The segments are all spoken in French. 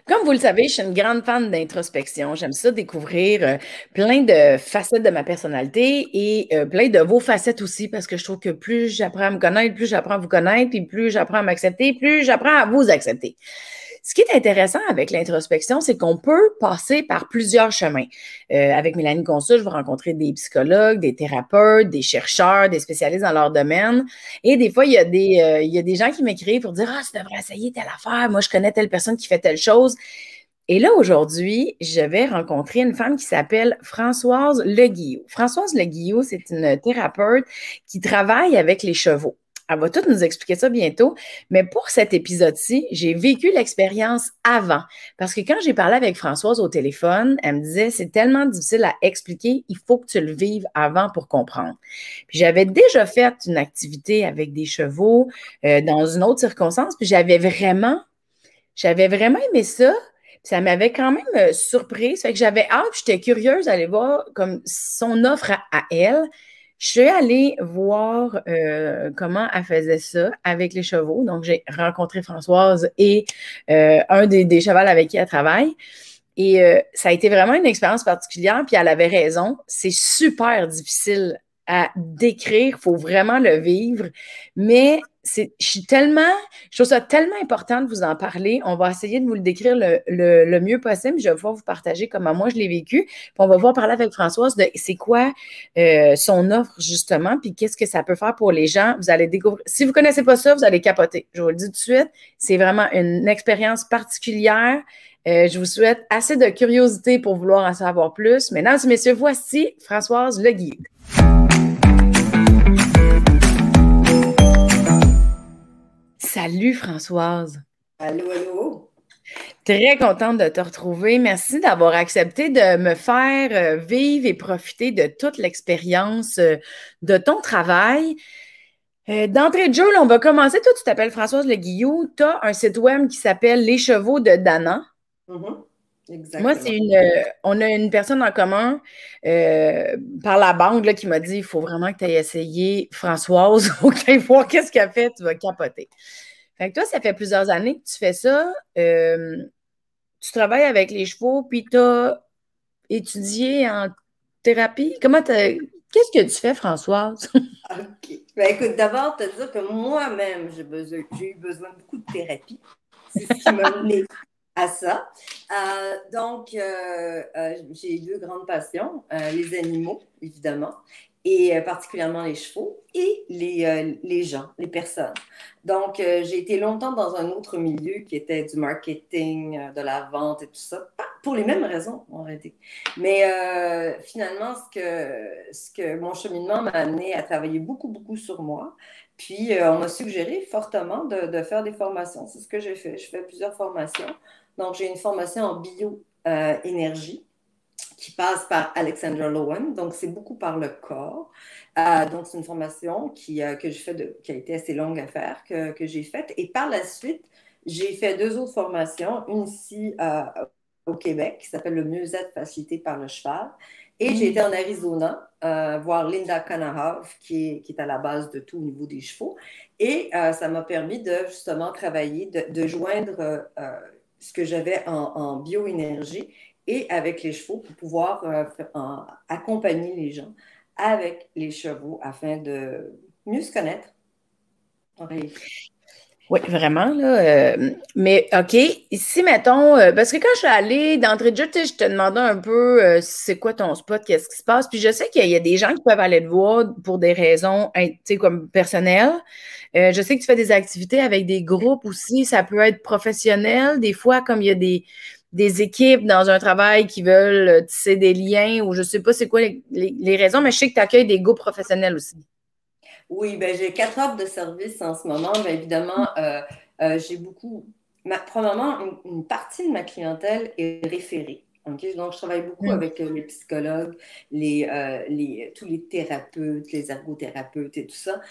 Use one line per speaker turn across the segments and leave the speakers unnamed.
Comme vous le savez, je suis une grande fan d'introspection. J'aime ça découvrir plein de facettes de ma personnalité et plein de vos facettes aussi parce que je trouve que plus j'apprends à me connaître, plus j'apprends à vous connaître, puis plus j'apprends à m'accepter, plus j'apprends à vous accepter. Ce qui est intéressant avec l'introspection, c'est qu'on peut passer par plusieurs chemins. Avec Mélanie Consul, je vais rencontrer des psychologues, des thérapeutes, des chercheurs, des spécialistes dans leur domaine. Et des fois, il y a des gens qui m'écrivent pour dire Ah, tu devrais essayer telle affaire. Moi, je connais telle personne qui fait telle chose. Et là, aujourd'hui, je vais rencontrer une femme qui s'appelle Françoise Leguillot. Françoise Leguillot, c'est une thérapeute qui travaille avec les chevaux. Elle va tout nous expliquer ça bientôt. Mais pour cet épisode-ci, j'ai vécu l'expérience avant. Parce que quand j'ai parlé avec Françoise au téléphone, elle me disait, c'est tellement difficile à expliquer, il faut que tu le vives avant pour comprendre. Puis j'avais déjà fait une activité avec des chevaux dans une autre circonstance, puis j'avais vraiment aimé ça. Puis ça m'avait quand même surprise. Fait que j'avais hâte, puis j'étais curieuse d'aller voir comme son offre à elle. Je suis allée voir comment elle faisait ça avec les chevaux. Donc, j'ai rencontré Françoise et un des chevals avec qui elle travaille. Et ça a été vraiment une expérience particulière, puis elle avait raison. C'est super difficile à décrire, il faut vraiment le vivre. Mais je trouve ça tellement important de vous en parler. On va essayer de vous le décrire le mieux possible. Je vais pouvoir vous partager comment moi je l'ai vécu. Puis on va pouvoir parler avec Françoise de c'est quoi son offre, justement, puis qu'est-ce que ça peut faire pour les gens. Vous allez découvrir. Si vous ne connaissez pas ça, vous allez capoter. Je vous le dis tout de suite. C'est vraiment une expérience particulière. Je vous souhaite assez de curiosité pour vouloir en savoir plus. Mesdames et messieurs, voici Françoise Leguy. Salut Françoise.
Allô, allô?
Très contente de te retrouver. Merci d'avoir accepté de me faire vivre et profiter de toute l'expérience de ton travail. D'entrée de jeu, là, on va commencer. Toi, tu t'appelles Françoise Leguillou. Tu as un site web qui s'appelle Les Chevaux de Dana.
Mhm.
Moi,
Exactement.
on a une personne en commun par la bande là, qui m'a dit, il faut vraiment que tu ailles essayer Françoise, il faut que tu ailles voir qu'est-ce qu'elle fait, tu vas capoter. Fait que toi, ça fait plusieurs années que tu fais ça. Tu travailles avec les chevaux, puis tu as étudié en thérapie. Qu'est-ce que tu fais, Françoise?
OK. Ben, écoute, d'abord, te dire que moi-même, j'ai eu besoin de beaucoup de thérapie. C'est ce qui m'a mené à ça. J'ai deux grandes passions, les animaux, évidemment, et particulièrement les chevaux, et les gens, les personnes. J'ai été longtemps dans un autre milieu qui était du marketing, de la vente et tout ça, pas pour les mêmes raisons, en réalité. Mais finalement, ce que mon cheminement m'a amené à travailler beaucoup, beaucoup sur moi. Puis, on m'a suggéré fortement de faire des formations. C'est ce que j'ai fait. Je fais plusieurs formations. Donc, j'ai une formation en bioénergie qui passe par Alexandra Lowen. Donc, c'est beaucoup par le corps. Donc, c'est une formation que je fais qui a été assez longue à faire, que j'ai faite. Et par la suite, j'ai fait deux autres formations. Une ici au Québec qui s'appelle le mieux-être facilité par le cheval. Et j'ai été en Arizona voir Linda Kanahav, qui est à la base de tout au niveau des chevaux. Et ça m'a permis de justement travailler, de joindre ce que j'avais en bioénergie et avec les chevaux pour pouvoir accompagner les gens avec les chevaux afin de mieux se connaître en réalité.
Oui, vraiment, là. Mais OK, ici, mettons, parce que quand je suis allée d'entrée de jeu, tu sais, je te demandais un peu c'est quoi ton spot, qu'est-ce qui se passe. Puis je sais qu'il y a des gens qui peuvent aller te voir pour des raisons, tu sais, comme personnelles. Je sais que tu fais des activités avec des groupes aussi. Ça peut être professionnel. Des fois, comme il y a des équipes dans un travail qui veulent tisser des liens ou je sais pas c'est quoi les raisons, mais je sais que tu accueilles des groupes professionnels aussi.
Oui, ben, j'ai quatre offres de services en ce moment. Bien évidemment, j'ai beaucoup. Premièrement, une partie de ma clientèle est référée. OK? Donc, je travaille beaucoup
Mm.
avec les psychologues, tous les thérapeutes, les ergothérapeutes et tout ça.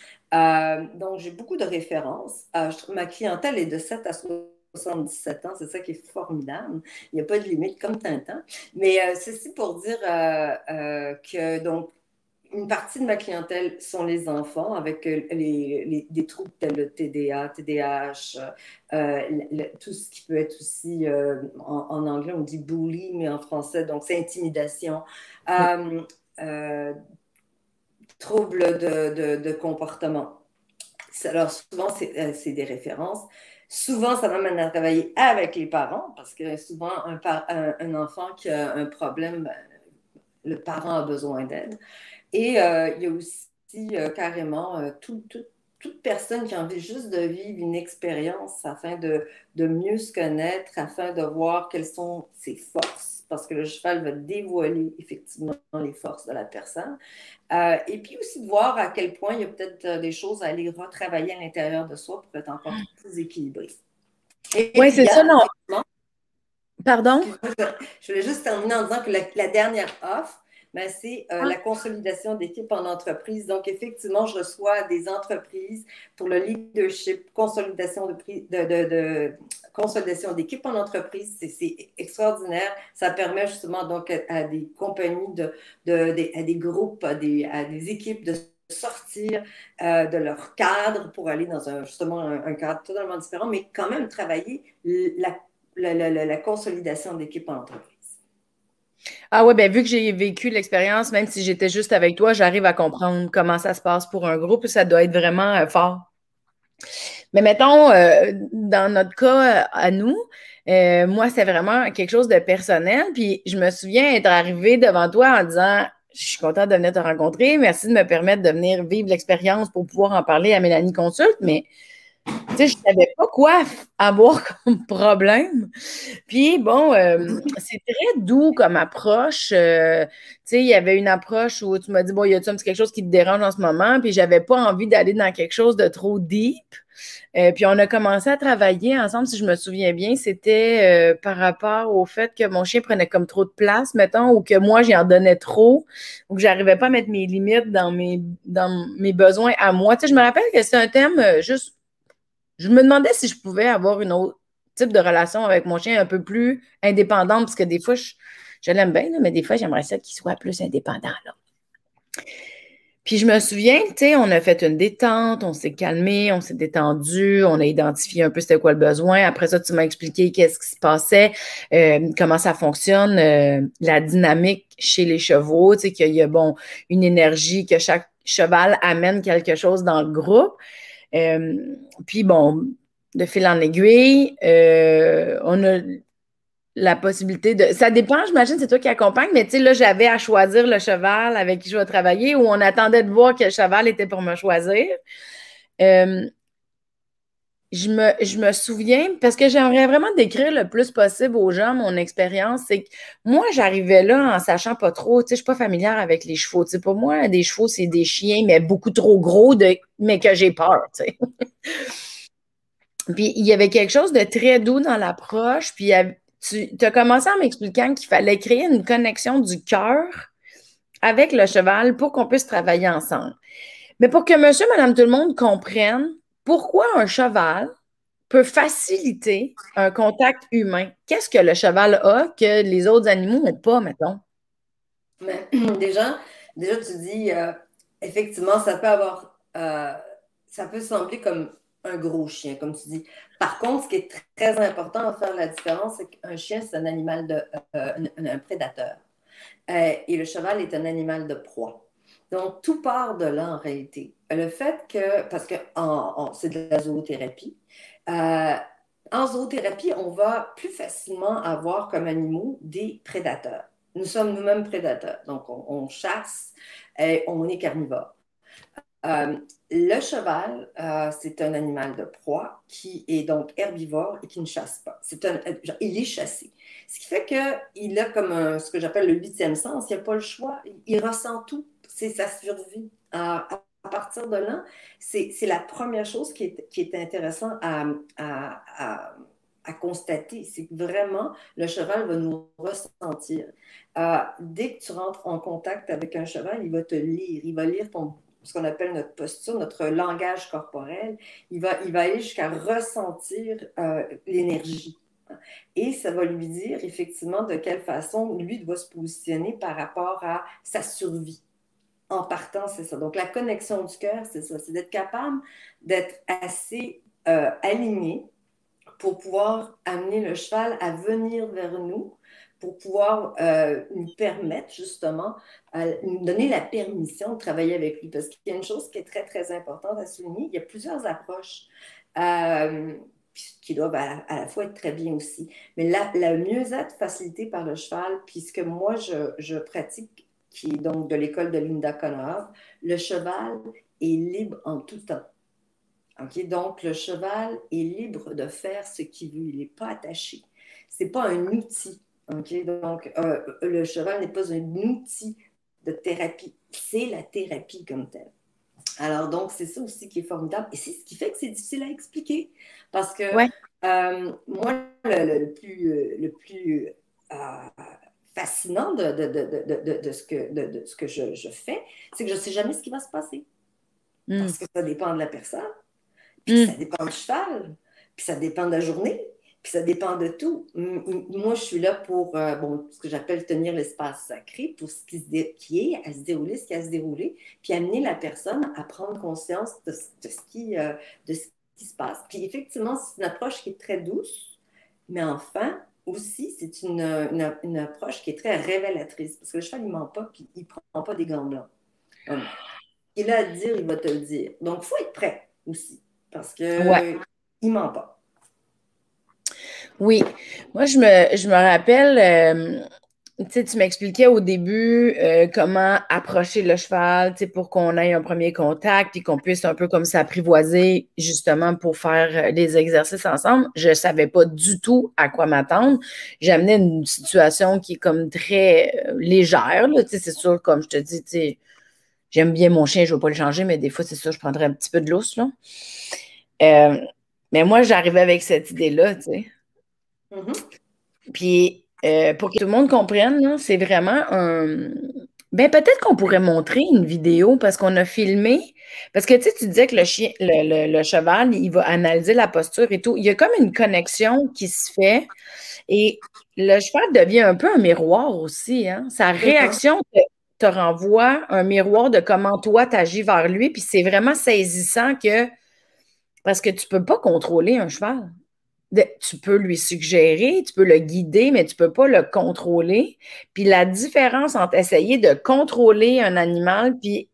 Donc, j'ai beaucoup de références. Ma clientèle est de 7 à 77 ans. C'est ça qui est formidable. Il n'y a pas de limite comme Tintin. Mais ceci pour dire que donc, une partie de ma clientèle sont les enfants avec des troubles tels le TDA, TDAH, tout ce qui peut être aussi, en anglais on dit bully, mais en français, donc c'est intimidation, euh, euh, troubles de comportement. Alors souvent, c'est des références. Souvent, ça m'amène à travailler avec les parents parce que souvent, un enfant qui a un problème, ben, le parent a besoin d'aide. Et il y a aussi carrément toute personne qui a envie juste de vivre une expérience afin de mieux se connaître, afin de voir quelles sont ses forces, parce que le cheval va dévoiler effectivement les forces de la personne. Et puis aussi de voir à quel point il y a peut-être des choses à aller retravailler à l'intérieur de soi pour être encore plus équilibré. Et
Oui,
puis,
c'est ça, non.
effectivement,
Pardon?
excuse-moi, je voulais juste terminer en disant que la dernière offre, ben, c'est
Ah,
la consolidation d'équipe en entreprise. Donc, effectivement, je reçois des entreprises pour le leadership, consolidation consolidation d'équipe en entreprise. C'est extraordinaire. Ça permet justement donc à des compagnies, à des groupes, à des équipes de sortir de leur cadre pour aller dans justement un cadre totalement différent, mais quand même travailler la consolidation d'équipe en entreprise.
ah ouais, ben vu que j'ai vécu l'expérience, même si j'étais juste avec toi, j'arrive à comprendre comment ça se passe pour un groupe. Ça doit être vraiment fort. Mais mettons, dans notre cas, à nous, moi, c'est vraiment quelque chose de personnel. Puis je me souviens être arrivée devant toi en disant, je suis contente de venir te rencontrer. Merci de me permettre de venir vivre l'expérience pour pouvoir en parler à Mélanie Consulte. Mais tu sais, je savais pas quoi avoir comme problème. Puis bon, c'est très doux comme approche. Tu sais, il y avait une approche où tu m'as dit, bon, y a-tu un petit quelque chose qui te dérange en ce moment? Puis j'avais pas envie d'aller dans quelque chose de trop deep. Puis on a commencé à travailler ensemble, si je me souviens bien, c'était par rapport au fait que mon chien prenait comme trop de place, mettons, ou que moi, j'y en donnais trop, ou que j'arrivais pas à mettre mes limites dans mes besoins à moi. Tu sais, je me rappelle que c'est un thème juste je me demandais si je pouvais avoir une autre type de relation avec mon chien un peu plus indépendante, parce que des fois, je l'aime bien, là, mais des fois, j'aimerais ça qu'il soit plus indépendant, là. Puis je me souviens, tu sais, on a fait une détente, on s'est calmé, on s'est détendu, on a identifié un peu c'était quoi le besoin. Après ça, tu m'as expliqué qu'est-ce qui se passait, comment ça fonctionne, la dynamique chez les chevaux, tu sais, qu'il y a, bon, une énergie, que chaque cheval amène quelque chose dans le groupe. Puis bon, de fil en aiguille, on a la possibilité de. Ça dépend, j'imagine, c'est toi qui accompagne, mais tu sais, là, j'avais à choisir le cheval avec qui je vais travailler ou on attendait de voir quel cheval était pour me choisir. Euh, je me souviens, parce que j'aimerais vraiment décrire le plus possible aux gens mon expérience, c'est que moi, j'arrivais là en sachant pas trop, tu sais, je suis pas familière avec les chevaux. Tu sais, pour moi, des chevaux, c'est des chiens, mais beaucoup trop gros, mais que j'ai peur, tu sais. Puis il y avait quelque chose de très doux dans l'approche. Puis tu as commencé en m'expliquant qu'il fallait créer une connexion du cœur avec le cheval pour qu'on puisse travailler ensemble. Mais pour que monsieur, madame, tout le monde comprenne pourquoi un cheval peut faciliter un contact humain. Qu'est-ce que le cheval a que les autres animaux n'ont pas, mettons?
Mais déjà tu dis, effectivement, ça peut sembler comme un gros chien, comme tu dis. Par contre, ce qui est très important à faire la différence, c'est qu'un chien, c'est un animal un prédateur. Et le cheval est un animal de proie. Donc, tout part de là en réalité. Le fait que, parce que c'est de la zoothérapie, euh, en zoothérapie, on va plus facilement avoir comme animaux des prédateurs. Nous sommes nous-mêmes prédateurs. Donc, on chasse et on est carnivore. Euh, le cheval, c'est un animal de proie qui est donc herbivore et qui ne chasse pas. Il est chassé. Ce qui fait qu'il a comme ce que j'appelle le huitième sens. Il n'a pas le choix. Il ressent tout. C'est sa survie. À partir de là, c'est la première chose qui est intéressant à constater. C'est que vraiment, le cheval va nous ressentir. Dès que tu rentres en contact avec un cheval, il va te lire. Il va lire ce qu'on appelle notre posture, notre langage corporel. Il va aller jusqu'à ressentir l'énergie. Et ça va lui dire effectivement de quelle façon lui doit se positionner par rapport à sa survie. en partant, c'est ça. Donc, la connexion du cœur, c'est ça. C'est d'être capable d'être assez aligné pour pouvoir amener le cheval à venir vers nous, pour pouvoir nous permettre justement, nous donner la permission de travailler avec lui. Parce qu'il y a une chose qui est très, très importante à souligner, il y a plusieurs approches qui doivent à la fois être très bien aussi. Mais la mieux-être facilitée par le cheval, puisque moi, je pratique, qui est donc de l'école de Linda Connor, le cheval est libre en tout temps. Okay? Donc, le cheval est libre de faire ce qu'il veut. Il n'est pas attaché. Ce n'est pas un outil. Okay? Donc, le cheval n'est pas un outil de thérapie. C'est la thérapie comme telle. Alors, donc, c'est ça aussi qui est formidable. Et c'est ce qui fait que c'est difficile à expliquer. Parce que
Ouais.
moi, le plus fascinant de ce que je fais, c'est que je ne sais jamais ce qui va se passer. Parce que ça dépend de la personne. Puis ça dépend du cheval, puis ça dépend de la journée, puis ça dépend de tout. Moi, je suis là pour ce que j'appelle tenir l'espace sacré, pour ce qui est à se dérouler, ce qui a à se dérouler, puis amener la personne à prendre conscience de ce qui se passe. Puis effectivement, c'est une approche qui est très douce, mais enfin, aussi, c'est une approche qui est très révélatrice, parce que le cheval, il ne ment pas, puis il ne prend pas des gants blancs. Il a à te dire, il va te le dire. Donc, il faut être prêt aussi. Parce qu'il ne ment pas.
Oui. Moi, je me rappelle, tu m'expliquais au début comment approcher le cheval, pour qu'on ait un premier contact puis qu'on puisse un peu comme s'apprivoiser justement pour faire des exercices ensemble. Je ne savais pas du tout à quoi m'attendre. J'amenais une situation qui est comme très légère. C'est sûr, comme je te dis, j'aime bien mon chien, je ne veux pas le changer, mais des fois, c'est sûr, je prendrais un petit peu de lousse, là. Mais moi, j'arrivais avec cette idée-là, tu sais. Puis, pour que tout le monde comprenne, là, c'est vraiment un... Ben, peut-être qu'on pourrait montrer une vidéo parce qu'on a filmé. Parce que, tu sais, tu disais que le chien, le cheval, il va analyser la posture et tout. Il y a comme une connexion qui se fait. Et le cheval devient un peu un miroir aussi, hein. Sa réaction te renvoie un miroir de comment toi, tu agis vers lui. Puis c'est vraiment saisissant que... Parce que tu ne peux pas contrôler un cheval. Tu peux lui suggérer, tu peux le guider, mais tu ne peux pas le contrôler. Puis la différence entre essayer de contrôler un animal puis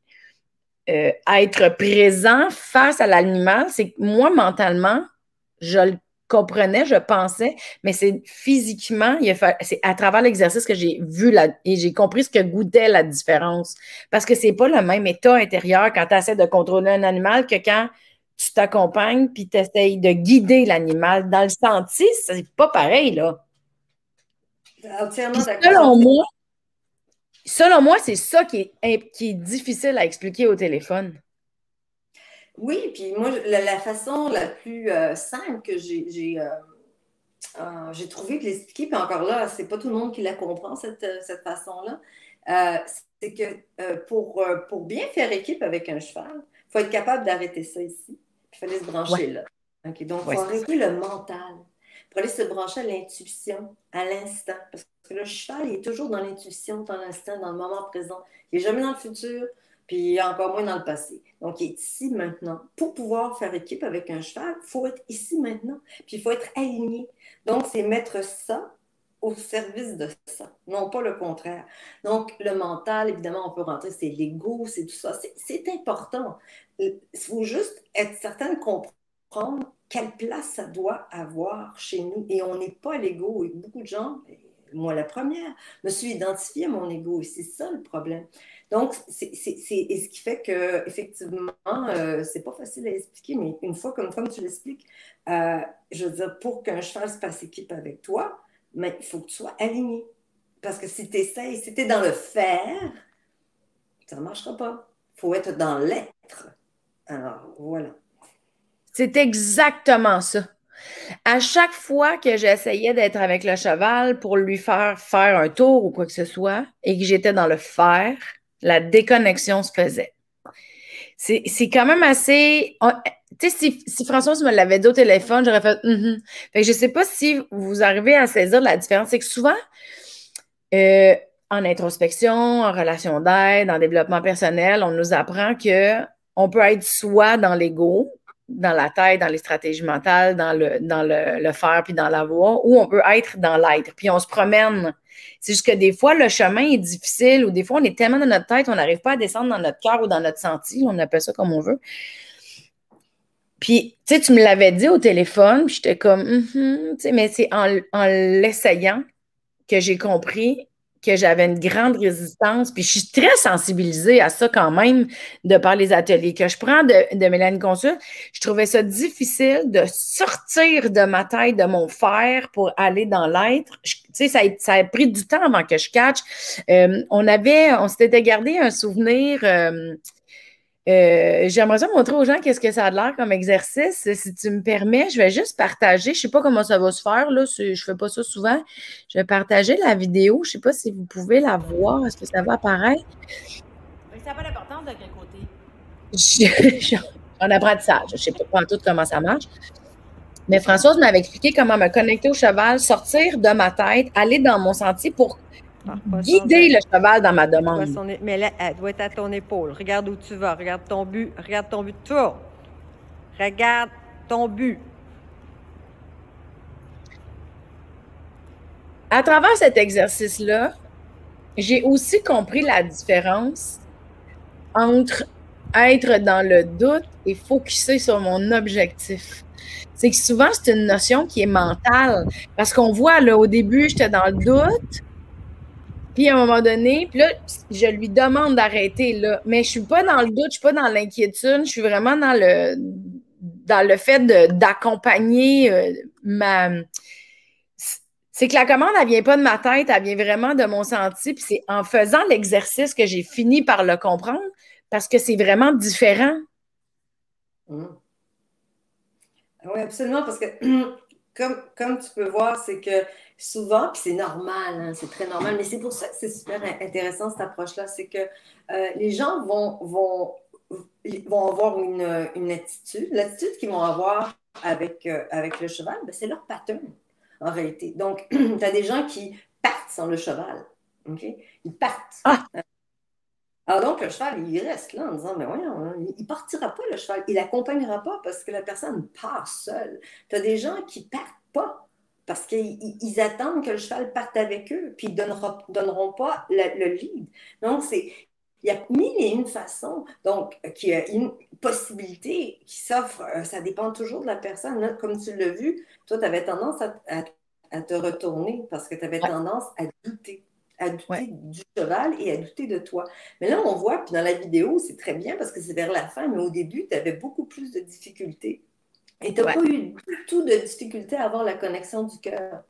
être présent face à l'animal, c'est que moi, mentalement, je le comprenais, je pensais, mais c'est physiquement, c'est à travers l'exercice que j'ai vu et j'ai compris ce que goûtait la différence. Parce que c'est pas le même état intérieur quand tu essaies de contrôler un animal que quand tu t'accompagnes puis tu essaies de guider l'animal. Dans le senti, c'est pas pareil, là.
Entièrement
Selon
d'accord.
moi, c'est ça qui est difficile à expliquer au téléphone.
Oui, puis moi, la façon la plus simple que j'ai trouvé de l'expliquer, puis encore là, c'est pas tout le monde qui la comprend, cette façon-là, c'est que pour bien faire équipe avec un cheval, il faut être capable d'arrêter ça ici, puis il fallait se brancher là. Okay? Donc, il faut arrêter le mental pour aller se brancher à l'intuition, à l'instant. Parce que le cheval, il est toujours dans l'intuition, dans l'instant, dans le moment présent. Il n'est jamais dans le futur, puis encore moins dans le passé. Donc, il est ici maintenant. Pour pouvoir faire équipe avec un cheval, il faut être ici maintenant, puis il faut être aligné. Donc, c'est mettre ça au service de ça, non pas le contraire. Donc, le mental, évidemment, on peut rentrer, c'est l'ego, c'est tout ça. C'est important. Il faut juste être certain de comprendre quelle place ça doit avoir chez nous. Et on n'est pas l'ego. Et beaucoup de gens, moi la première, me suis identifiée à mon ego. Et c'est ça le problème. Donc, c'est ce qui fait que effectivement, c'est pas facile à expliquer, mais une fois, comme tu l'expliques, je veux dire, pour qu'un cheval se fasse équipe avec toi, mais il faut que tu sois aligné. Parce que si tu essaies, si tu es dans le faire, ça ne marchera pas. Il faut être dans l'être. Alors, voilà.
C'est exactement ça. À chaque fois que j'essayais d'être avec le cheval pour lui faire faire un tour ou quoi que ce soit et que j'étais dans le faire, la déconnexion se faisait. C'est quand même assez... Tu sais, si Françoise me l'avait dit au téléphone, j'aurais fait Fait que je sais pas si vous arrivez à saisir la différence. C'est que souvent, en introspection, en relation d'aide, en développement personnel, on nous apprend que on peut être soi dans l'ego, dans la tête, dans les stratégies mentales, dans le faire puis dans l'avoir, ou on peut être dans l'être. Puis on se promène. C'est juste que des fois, le chemin est difficile ou des fois, on est tellement dans notre tête, on n'arrive pas à descendre dans notre cœur ou dans notre senti. On appelle ça comme on veut. Puis, tu sais, tu me l'avais dit au téléphone, puis j'étais comme, tu sais, mais c'est en l'essayant que j'ai compris que j'avais une grande résistance. Puis je suis très sensibilisée à ça quand même, de par les ateliers que je prends de Mélanie Consul. Je trouvais ça difficile de sortir de ma tête, de mon faire pour aller dans l'être. Tu sais, ça a pris du temps avant que je catch. On s'était gardé un souvenir. J'aimerais ça montrer aux gens qu'est-ce que ça a l'air comme exercice. Si tu me permets, je vais juste partager. Je sais pas comment ça va se faire, là. Je fais pas ça souvent. Je vais partager la vidéo. Je sais pas si vous pouvez la voir. Est-ce que ça va apparaître? Ça n'a pas d'importance de quel côté. En apprentissage. Je sais pas tout comment ça marche. Mais Françoise m'avait expliqué comment me connecter au cheval, sortir de ma tête, aller dans mon sentier pour guider le cheval dans ma demande.
Mais là, elle doit être à ton épaule. Regarde où tu vas. Regarde ton but. Regarde ton but. Tourne. Regarde ton but.
À travers cet exercice-là, j'ai aussi compris la différence entre être dans le doute et focusser sur mon objectif. C'est que souvent, c'est une notion qui est mentale. Parce qu'on voit, là, au début, j'étais dans le doute. Puis à un moment donné, puis là, je lui demande d'arrêter, là. Mais je suis pas dans le doute, je suis pas dans l'inquiétude, je suis vraiment dans le fait d'accompagner ma... C'est que la commande, elle vient pas de ma tête, elle vient vraiment de mon senti. Puis c'est en faisant l'exercice que j'ai fini par le comprendre parce que c'est vraiment différent.
Oui, absolument, parce que comme tu peux voir, c'est que souvent, puis c'est normal, hein, c'est très normal, mais c'est pour ça que c'est super intéressant cette approche-là, c'est que les gens vont avoir une attitude. L'attitude qu'ils vont avoir avec le cheval, ben, c'est leur pattern, en réalité. Donc, tu as des gens qui partent sans le cheval. OK? Ils partent.
Ah!
Alors donc, le cheval, il reste là en disant, mais voyons, il ne partira pas, le cheval. Il n'accompagnera pas parce que la personne part seule. Tu as des gens qui ne partent pas parce qu'ils attendent que le cheval parte avec eux, puis ils ne donneront pas le lead. Donc, il y a mille et une façons, donc, qu'il y a une possibilité qui s'offre. Ça dépend toujours de la personne. Là, comme tu l'as vu, toi, tu avais tendance à te retourner parce que tu avais tendance à douter du cheval et à douter de toi. Mais là, on voit, puis dans la vidéo, c'est très bien parce que c'est vers la fin, mais au début, tu avais beaucoup plus de difficultés. Et tu n'as pas eu du tout de difficulté à avoir la connexion du cœur.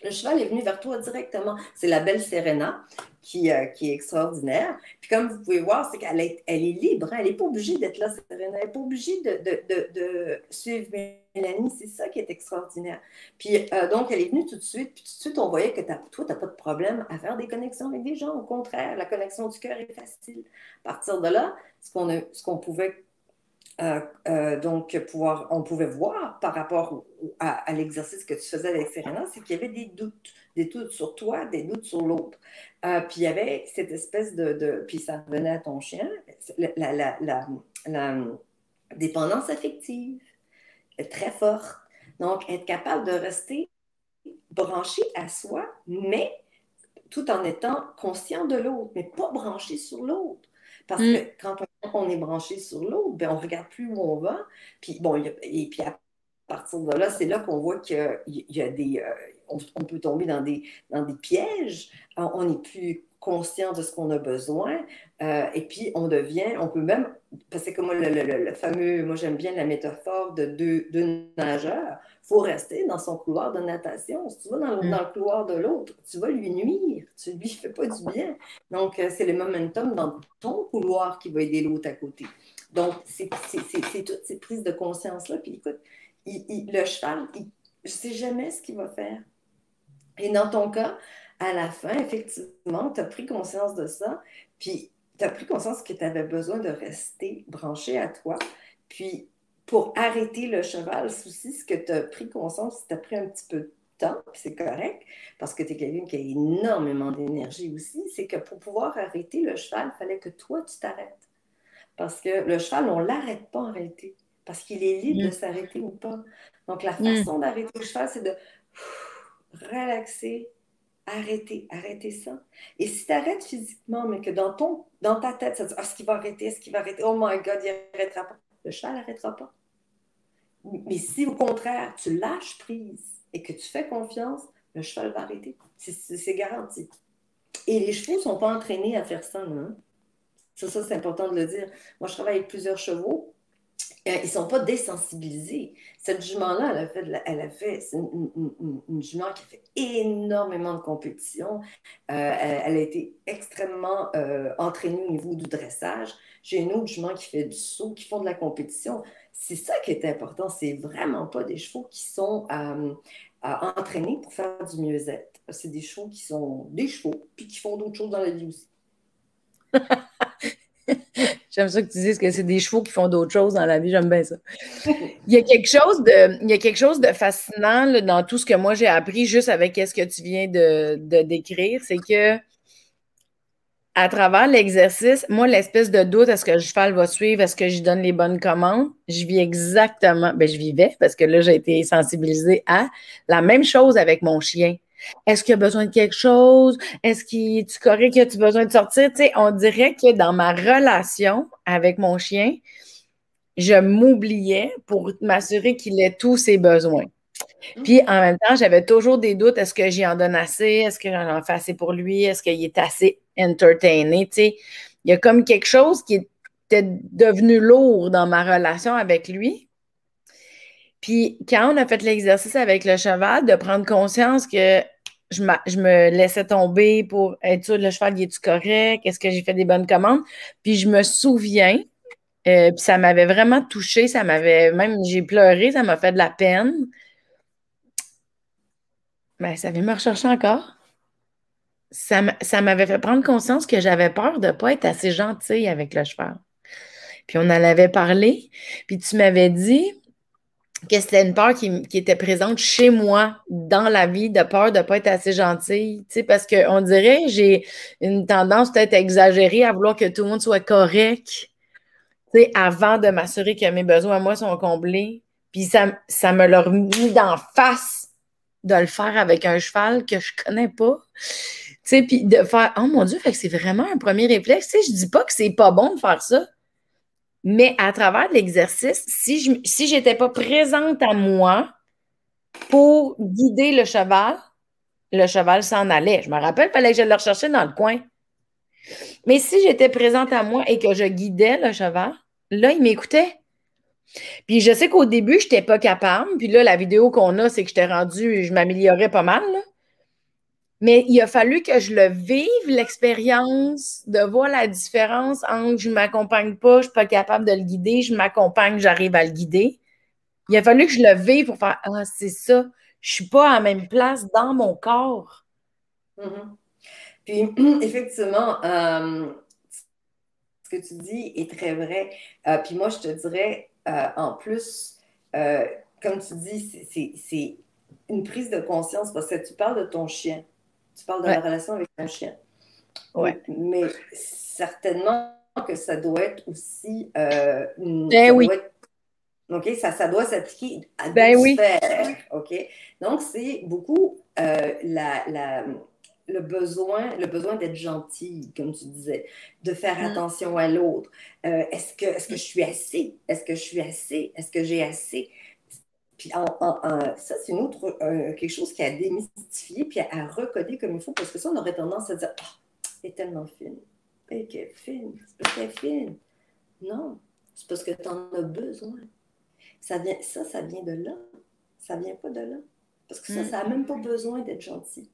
Le cheval est venu vers toi directement. C'est la belle Serena qui est extraordinaire. Puis comme vous pouvez voir, c'est qu'elle est libre. Hein? Elle n'est pas obligée d'être là, Serena. Elle n'est pas obligée de suivre Mélanie. C'est ça qui est extraordinaire. Puis donc, elle est venue tout de suite. Puis tout de suite, on voyait que toi, tu n'as pas de problème à faire des connexions avec des gens. Au contraire, la connexion du cœur est facile. À partir de là, ce qu'on pouvait donc, on pouvait voir par rapport à l'exercice que tu faisais avec Serena, c'est qu'il y avait des doutes sur toi, des doutes sur l'autre. Puis il y avait cette espèce puis ça revenait à ton chien, la dépendance affective très forte. Donc, être capable de rester branché à soi, mais tout en étant conscient de l'autre, mais pas branché sur l'autre. Parce que quand on est branché sur l'autre, ben on ne regarde plus où on va. Puis, bon, et puis à partir de là, c'est là qu'on voit qu'il y a des... on peut tomber dans des pièges. On n'est plus conscient de ce qu'on a besoin. Et puis, on peut même... Parce que moi, le fameux... Moi, j'aime bien la métaphore de deux nageurs. Il faut rester dans son couloir de natation. Si tu vas dans le couloir de l'autre, tu vas lui nuire. Tu ne lui fais pas du bien. Donc, c'est le momentum dans ton couloir qui va aider l'autre à côté. Donc, c'est toutes ces prises de conscience-là. Puis écoute, le cheval, je ne sais jamais ce qu'il va faire. Et dans ton cas, à la fin, effectivement, tu as pris conscience de ça. Puis, tu as pris conscience que tu avais besoin de rester branché à toi. Puis, pour arrêter le cheval, c'est aussi ce que tu as pris conscience, tu as pris un petit peu de temps, puis c'est correct, parce que tu es quelqu'un qui a énormément d'énergie aussi, c'est que pour pouvoir arrêter le cheval, il fallait que toi, tu t'arrêtes. Parce que le cheval, on ne l'arrête pas en réalité, parce qu'il est libre de
Mm.
s'arrêter ou pas. Donc, la
Mm.
façon d'arrêter le cheval, c'est de relaxer, arrêter ça. Et si tu arrêtes physiquement, mais que dans ta tête, ça dit, ah, est-ce qu'il va arrêter, est-ce qu'il va arrêter, oh my God, il n'arrêtera pas. Le cheval n'arrêtera pas. Mais si au contraire, tu lâches prise et que tu fais confiance, le cheval va arrêter. C'est garanti. Et les chevaux ne sont pas entraînés à faire ça, non? Ça c'est important de le dire. Moi, je travaille avec plusieurs chevaux. Ils ne sont pas désensibilisés. Cette jument-là, c'est une jument qui a fait énormément de compétitions. Elle a été extrêmement entraînée au niveau du dressage. J'ai une autre jument qui fait du saut, qui font de la compétition. C'est ça qui est important. C'est vraiment pas des chevaux qui sont entraînés pour faire du mieux-être. C'est des chevaux qui sont des chevaux, puis qui font d'autres choses dans la vie aussi.
J'aime ça que tu dises que c'est des chevaux qui font d'autres choses dans la vie. J'aime bien ça. Il y a quelque chose de fascinant là, dans tout ce que moi j'ai appris juste avec ce que tu viens de décrire. C'est que à travers l'exercice, moi, l'espèce de doute, est-ce que le cheval va suivre, est-ce que je donne les bonnes commandes, je vis exactement, ben je vivais, parce que là, j'ai été sensibilisée à la même chose avec mon chien. Est-ce qu'il a besoin de quelque chose? Est-ce qu'il est correct? As-tu besoin de sortir? Tu sais, on dirait que dans ma relation avec mon chien, je m'oubliais pour m'assurer qu'il ait tous ses besoins. Puis en même temps, j'avais toujours des doutes. Est-ce que j'y en donne assez? Est-ce que j'en fais assez pour lui? Est-ce qu'il est assez entertainé? Tu sais, il y a comme quelque chose qui était devenu lourd dans ma relation avec lui. Puis quand on a fait l'exercice avec le cheval, de prendre conscience que je me laissais tomber pour être sûr, le cheval, il est-tu correct? Est-ce que j'ai fait des bonnes commandes? Puis je me souviens, puis ça m'avait vraiment touchée, ça m'avait même, j'ai pleuré, ça m'a fait de la peine. Ben, ça vient me rechercher encore. Ça m'avait fait prendre conscience que j'avais peur de ne pas être assez gentille avec le cheval. Puis on en avait parlé, puis tu m'avais dit que c'était une peur qui était présente chez moi dans la vie, de peur de ne pas être assez gentille. Tu sais, parce qu'on dirait j'ai une tendance peut-être exagérée à vouloir que tout le monde soit correct, tu sais, avant de m'assurer que mes besoins à moi sont comblés. Puis ça me l'a mis d'en face de le faire avec un cheval que je connais pas. Tu sais, puis de faire, oh mon Dieu, fait que c'est vraiment un premier réflexe. Tu sais, je dis pas que c'est pas bon de faire ça, mais à travers l'exercice, si j'étais pas présente à moi pour guider le cheval s'en allait. Je me rappelle, il fallait que je le recherchais dans le coin. Mais si j'étais présente à moi et que je guidais le cheval, là, il m'écoutait. Puis je sais qu'au début, je n'étais pas capable. Puis là, la vidéo qu'on a, c'est que j'étais rendue, je m'améliorais pas mal, là. Mais il a fallu que je le vive, l'expérience, de voir la différence entre je ne m'accompagne pas, je ne suis pas capable de le guider, je m'accompagne, j'arrive à le guider. Il a fallu que je le vive pour faire ah, c'est ça, je ne suis pas à la même place dans mon corps.
Mm-hmm. Puis, effectivement, ce que tu dis est très vrai. Puis moi, je te dirais, en plus, euh, comme tu dis, c'est une prise de conscience parce que tu parles de ton chien. Tu parles de la
Ouais,
relation avec ton chien.
ouais.
Mais certainement que ça doit être aussi,
Ben
ça
oui,
doit être, OK, ça doit s'appliquer à
ben
d'autres
oui.
sphères, OK? Donc, c'est beaucoup le besoin d'être gentil, comme tu disais, de faire
Mm,
attention à l'autre. Est-ce que je suis assez? Est-ce que je suis assez? Est-ce que j'ai assez? Puis ça, c'est une autre, quelque chose qui a démystifié puis à recoder comme il faut, parce que ça, on aurait tendance à dire, ah, elle est tellement fine. Elle est fine. C'est parce qu'elle est fine. Non, c'est parce que tu en as besoin. Ça vient de là. Ça vient pas de là. Parce que ça
mm,
n'a même pas besoin d'être gentil.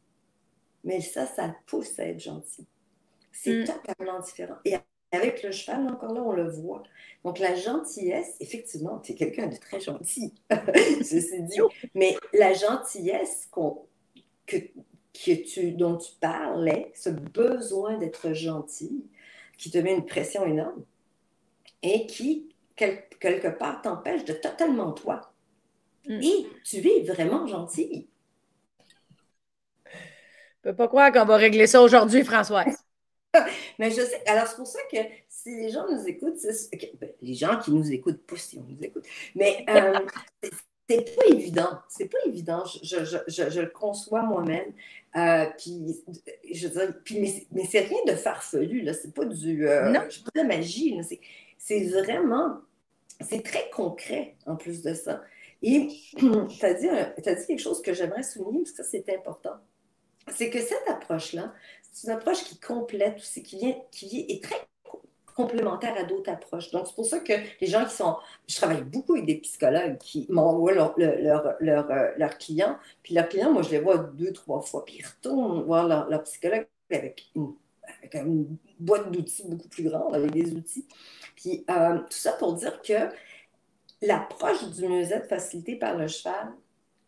Mais ça pousse à être gentil. C'est
mm.
totalement différent. Et avec le cheval, encore là, on le voit. Donc, la gentillesse, effectivement, tu es quelqu'un de très gentil, ceci dit. Mais la gentillesse que, dont tu parlais, ce besoin d'être gentil, qui te met une pression énorme et qui, quelque part, t'empêche de totalement toi.
Mm.
Et tu es vraiment gentil.
Je peux pas croire qu'on va régler ça aujourd'hui, Françoise.
Mais je sais, alors c'est pour ça que si les gens nous écoutent, ben, les gens qui nous écoutent, pas si on nous écoute, mais c'est pas évident. C'est pas évident. Je le conçois moi-même. Puis, je veux dire, puis, mais c'est rien de farfelu, là. C'est pas
Non.
je pas de la magie, là. C'est vraiment, c'est très concret en plus de ça. Et t'as dit quelque chose que j'aimerais souligner, parce que ça, c'est important. C'est que cette approche-là, c'est une approche qui complète aussi, qui est très complémentaire à d'autres approches. Donc, c'est pour ça que les gens qui sont... Je travaille beaucoup avec des psychologues qui m'envoient leurs clients. Puis leurs clients, moi, je les vois deux, trois fois. Puis ils retournent voir leur psychologue avec une boîte d'outils beaucoup plus grande, avec des outils. Puis tout ça pour dire que l'approche du mieux-être facilitée par le cheval,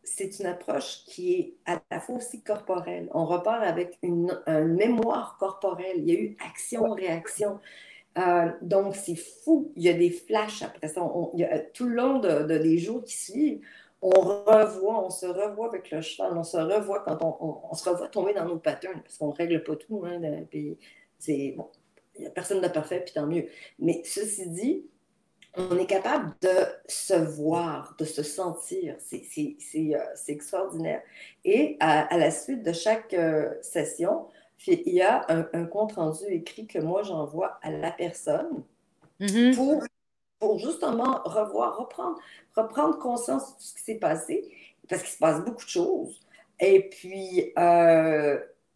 c'est une approche qui est à la fois aussi corporelle. On repart avec une mémoire corporelle. Il y a eu action-réaction. Donc, c'est fou. Il y a des flashs après ça. Tout le long des jours qui suivent, on se revoit avec le cheval, on se revoit quand on se revoit tomber dans nos patterns, parce qu'on ne règle pas tout. Hein, puis bon, il n'y a personne de parfait, puis tant mieux. Mais ceci dit, on est capable de se voir, de se sentir. C'est extraordinaire. Et à la suite de chaque session, il y a un compte-rendu écrit que moi j'envoie à la personne
Mhm.
pour, pour justement reprendre conscience de tout ce qui s'est passé, parce qu'il se passe beaucoup de choses. Et puis,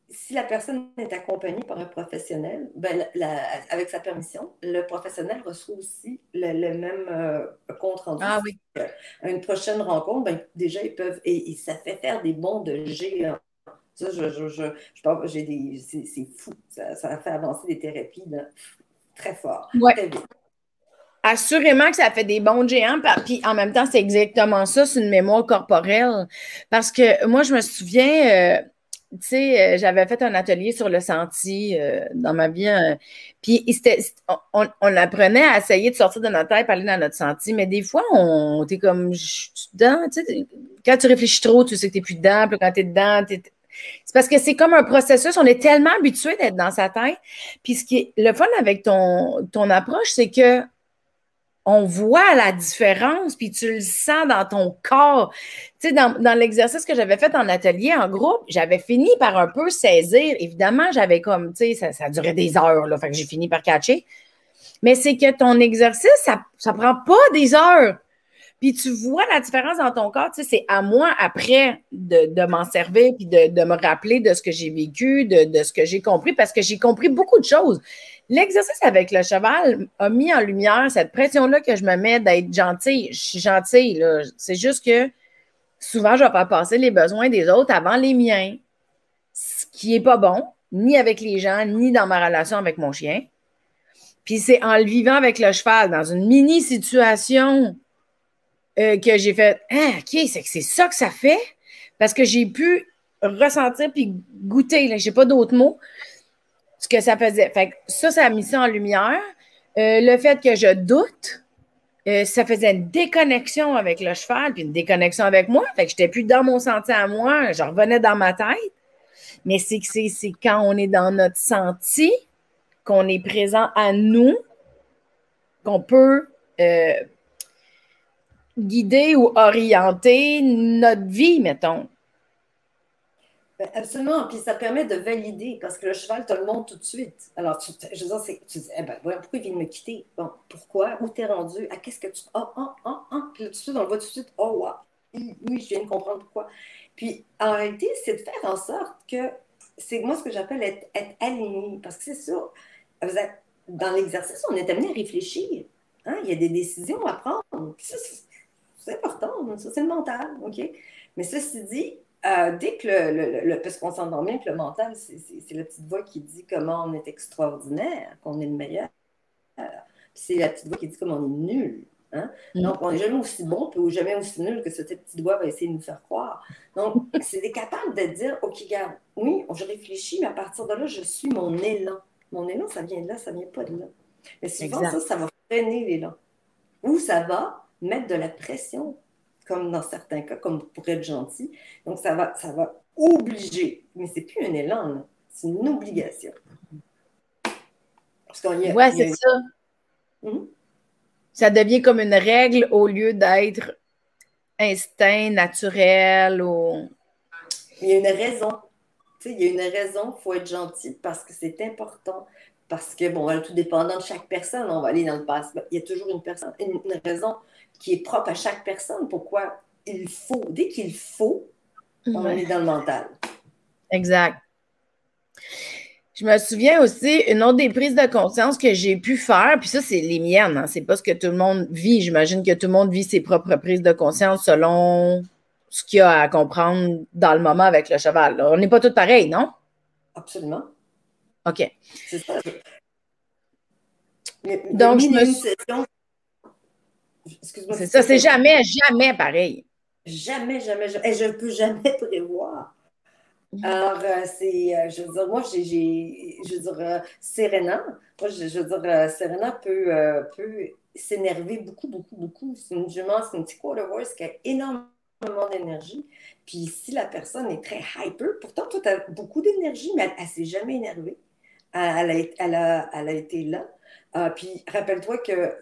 si la personne est accompagnée par un professionnel, ben, avec sa permission, le professionnel reçoit aussi le même compte rendu.
Ah oui.
À une prochaine rencontre, ben, déjà, ils peuvent, et ça fait faire des bons de géants. Ça, c'est fou. Ça fait avancer des thérapies là, très fort,
Ouais.
très vite.
Assurément que ça fait des bons géants, puis en même temps, c'est exactement ça, c'est une mémoire corporelle. Parce que moi, je me souviens, tu sais, j'avais fait un atelier sur le senti dans ma vie, puis on apprenait à essayer de sortir de notre tête, parler dans notre senti, mais des fois, t'es comme, je suis dedans, tu sais, quand tu réfléchis trop, tu sais que t'es plus dedans, puis quand t'es dedans, c'est parce que c'est comme un processus, on est tellement habitué d'être dans sa tête, puis ce qui est le fun avec ton approche, c'est que on voit la différence, puis tu le sens dans ton corps. Tu sais, dans l'exercice que j'avais fait en atelier, en groupe, j'avais fini par un peu saisir. Évidemment, j'avais comme, tu sais, ça durait des heures, là, fait que j'ai fini par catcher. Mais c'est que ton exercice, ça prend pas des heures. Puis tu vois la différence dans ton corps. Tu sais, c'est à moi, après, de m'en servir, puis de me rappeler de ce que j'ai vécu, de ce que j'ai compris, parce que j'ai compris beaucoup de choses. L'exercice avec le cheval a mis en lumière cette pression-là que je me mets d'être gentille. Je suis gentille, là. C'est juste que souvent, je vais faire passer les besoins des autres avant les miens, ce qui n'est pas bon, ni avec les gens, ni dans ma relation avec mon chien. Puis c'est en le vivant avec le cheval, dans une mini-situation que j'ai fait, ah, OK, c'est que c'est ça que ça fait, parce que j'ai pu ressentir puis goûter, là, j'ai pas d'autres mots, ce que ça faisait. Fait que ça a mis ça en lumière. Le fait que je doute, ça faisait une déconnexion avec le cheval, puis une déconnexion avec moi. Fait que j'étais plus dans mon senti à moi, je revenais dans ma tête. Mais c'est quand on est dans notre senti, qu'on est présent à nous, qu'on peut guider ou orienter notre vie, mettons.
Ben, absolument, puis ça permet de valider, parce que le cheval te le montre tout de suite. Alors, je veux dire, tu dis, eh ben, voilà, pourquoi il vient de me quitter? Bon, pourquoi? Où t'es rendu? Ah, qu'est-ce que tu... Puis là, tout de suite, on le voit tout de suite, oh, wow, oui, je viens de comprendre pourquoi. Puis, en réalité, c'est de faire en sorte que, c'est moi ce que j'appelle être aligné, parce que c'est ça, dans l'exercice, on est amené à réfléchir. Hein? Il y a des décisions à prendre. Puis ça, c'est important, ça, c'est le mental, OK? Mais ceci dit, dès que parce qu'on s'entend bien que le mental, c'est la petite voix qui dit comment on est extraordinaire, qu'on est le meilleur. Puis c'est la petite voix qui dit comment on est nul. Hein? Donc, on n'est jamais aussi bon ou jamais aussi nul que cette petite voix va essayer de nous faire croire. Donc, c'est capable de dire, OK, regarde, oui, je réfléchis, mais à partir de là, je suis mon élan. Mon élan, ça vient de là, ça ne vient pas de là. Mais souvent,
Exact.
ça va freiner l'élan. Ou ça va mettre de la pression, comme dans certains cas, comme pour être gentil. Donc, ça va obligé. Mais c'est plus un élan, là. C'est une obligation. Parce qu'il y a,
Ouais,
il y
c'est
a
ça.
une...
Ça devient comme une règle au lieu d'être instinct naturel ou...
il y a une raison. Tu sais, il y a une raison, il faut être gentil parce que c'est important. Parce que, bon, tout dépendant de chaque personne, on va aller dans le passé. Il y a toujours une raison qui est propre à chaque personne. Pourquoi il faut, dès qu'il faut, on
Ouais,
est dans le mental.
exact. Je me souviens aussi, une autre des prises de conscience que j'ai pu faire, puis ça, c'est les miennes, hein, c'est pas ce que tout le monde vit. J'imagine que tout le monde vit ses propres prises de conscience selon ce qu'il y a à comprendre dans le moment avec le cheval. Là. On n'est pas tous pareils, non?
Absolument.
OK.
C'est ça. Il y a
Donc,
mille et une sessions. Excuse-moi,
c'est
si
ça,
tu
c'est
t'inquiète.
jamais, jamais pareil.
Jamais, jamais, jamais. Et je ne peux jamais prévoir. Alors, je veux dire, moi, je veux dire, Serena, moi, je veux dire, Serena peut s'énerver beaucoup, beaucoup, beaucoup. C'est une jument, c'est une petite quarter horse qui a énormément d'énergie. Puis si la personne est très hyper, pourtant, toi, tu as beaucoup d'énergie, mais elle ne s'est jamais énervée. Elle a été là. Puis rappelle-toi que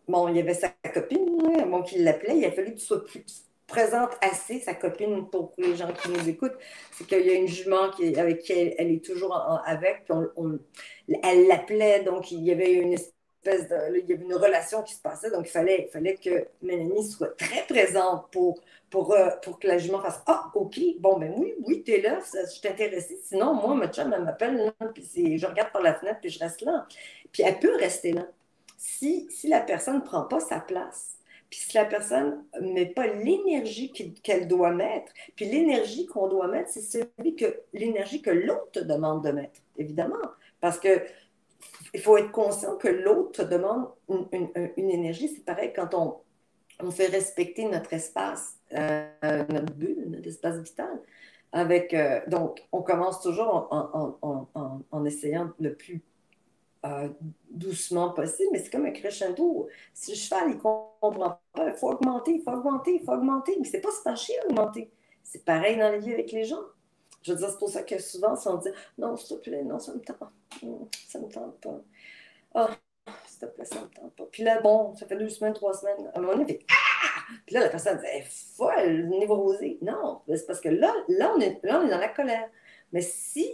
bon, il y avait sa copine, bon, qui l'appelait. Il a fallu que tu sois plus présente assez, sa copine, pour les gens qui nous écoutent. C'est qu'il y a une jument avec qui elle est toujours avec, puis elle l'appelait, donc il y avait une espèce de, il y avait une relation qui se passait, donc il fallait que Mélanie soit très présente pour que la jument fasse ah, OK, bon, ben oui, oui, t'es là, je suis intéressée. Sinon, moi, ma chum, elle m'appelle, là, puis je regarde par la fenêtre, puis je reste là. Puis elle peut rester là si la personne ne prend pas sa place, puis si la personne ne met pas l'énergie qu'elle doit mettre, puis l'énergie qu'on doit mettre, c'est l'énergie que l'autre te demande de mettre, évidemment. Parce que il faut être conscient que l'autre te demande une énergie. C'est pareil quand on fait respecter notre espace, notre bulle, notre espace vital. Donc, on commence toujours en essayant le plus doucement possible, mais c'est comme un crescendo. Si le cheval, il ne comprend pas, il faut augmenter, il faut augmenter, il faut augmenter. Mais c'est pas se fâcher à augmenter. C'est pareil dans la vie avec les gens. Je veux dire, c'est pour ça que souvent, si on dit non, s'il te plaît, non, ça me tente pas. Ça me tente pas. Ah, oh, s'il te plaît, ça me tente pas. Puis là, bon, ça fait 2 semaines, 3 semaines. À un moment donné, fait, ah! Puis là, la personne dit, elle est folle, névrosée. Non, c'est parce que là, on est dans la colère. Mais si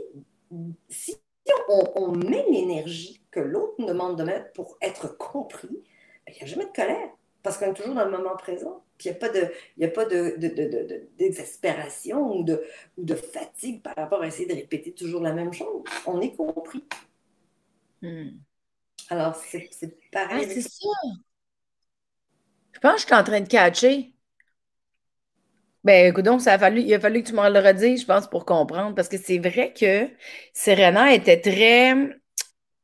on met l'énergie que l'autre nous demande de mettre pour être compris, ben, il n'y a jamais de colère, parce qu'on est toujours dans le moment présent. Puis il n'y a pas d'exaspération ou de fatigue par rapport à essayer de répéter toujours la même chose. On est compris. Alors, c'est
Ah,
pareil avec
c'est
ça.
ça. Je pense que je suis en train de catcher. Ben, écoute, donc, il a fallu que tu me le redises, je pense, pour comprendre, parce que c'est vrai que Serena était très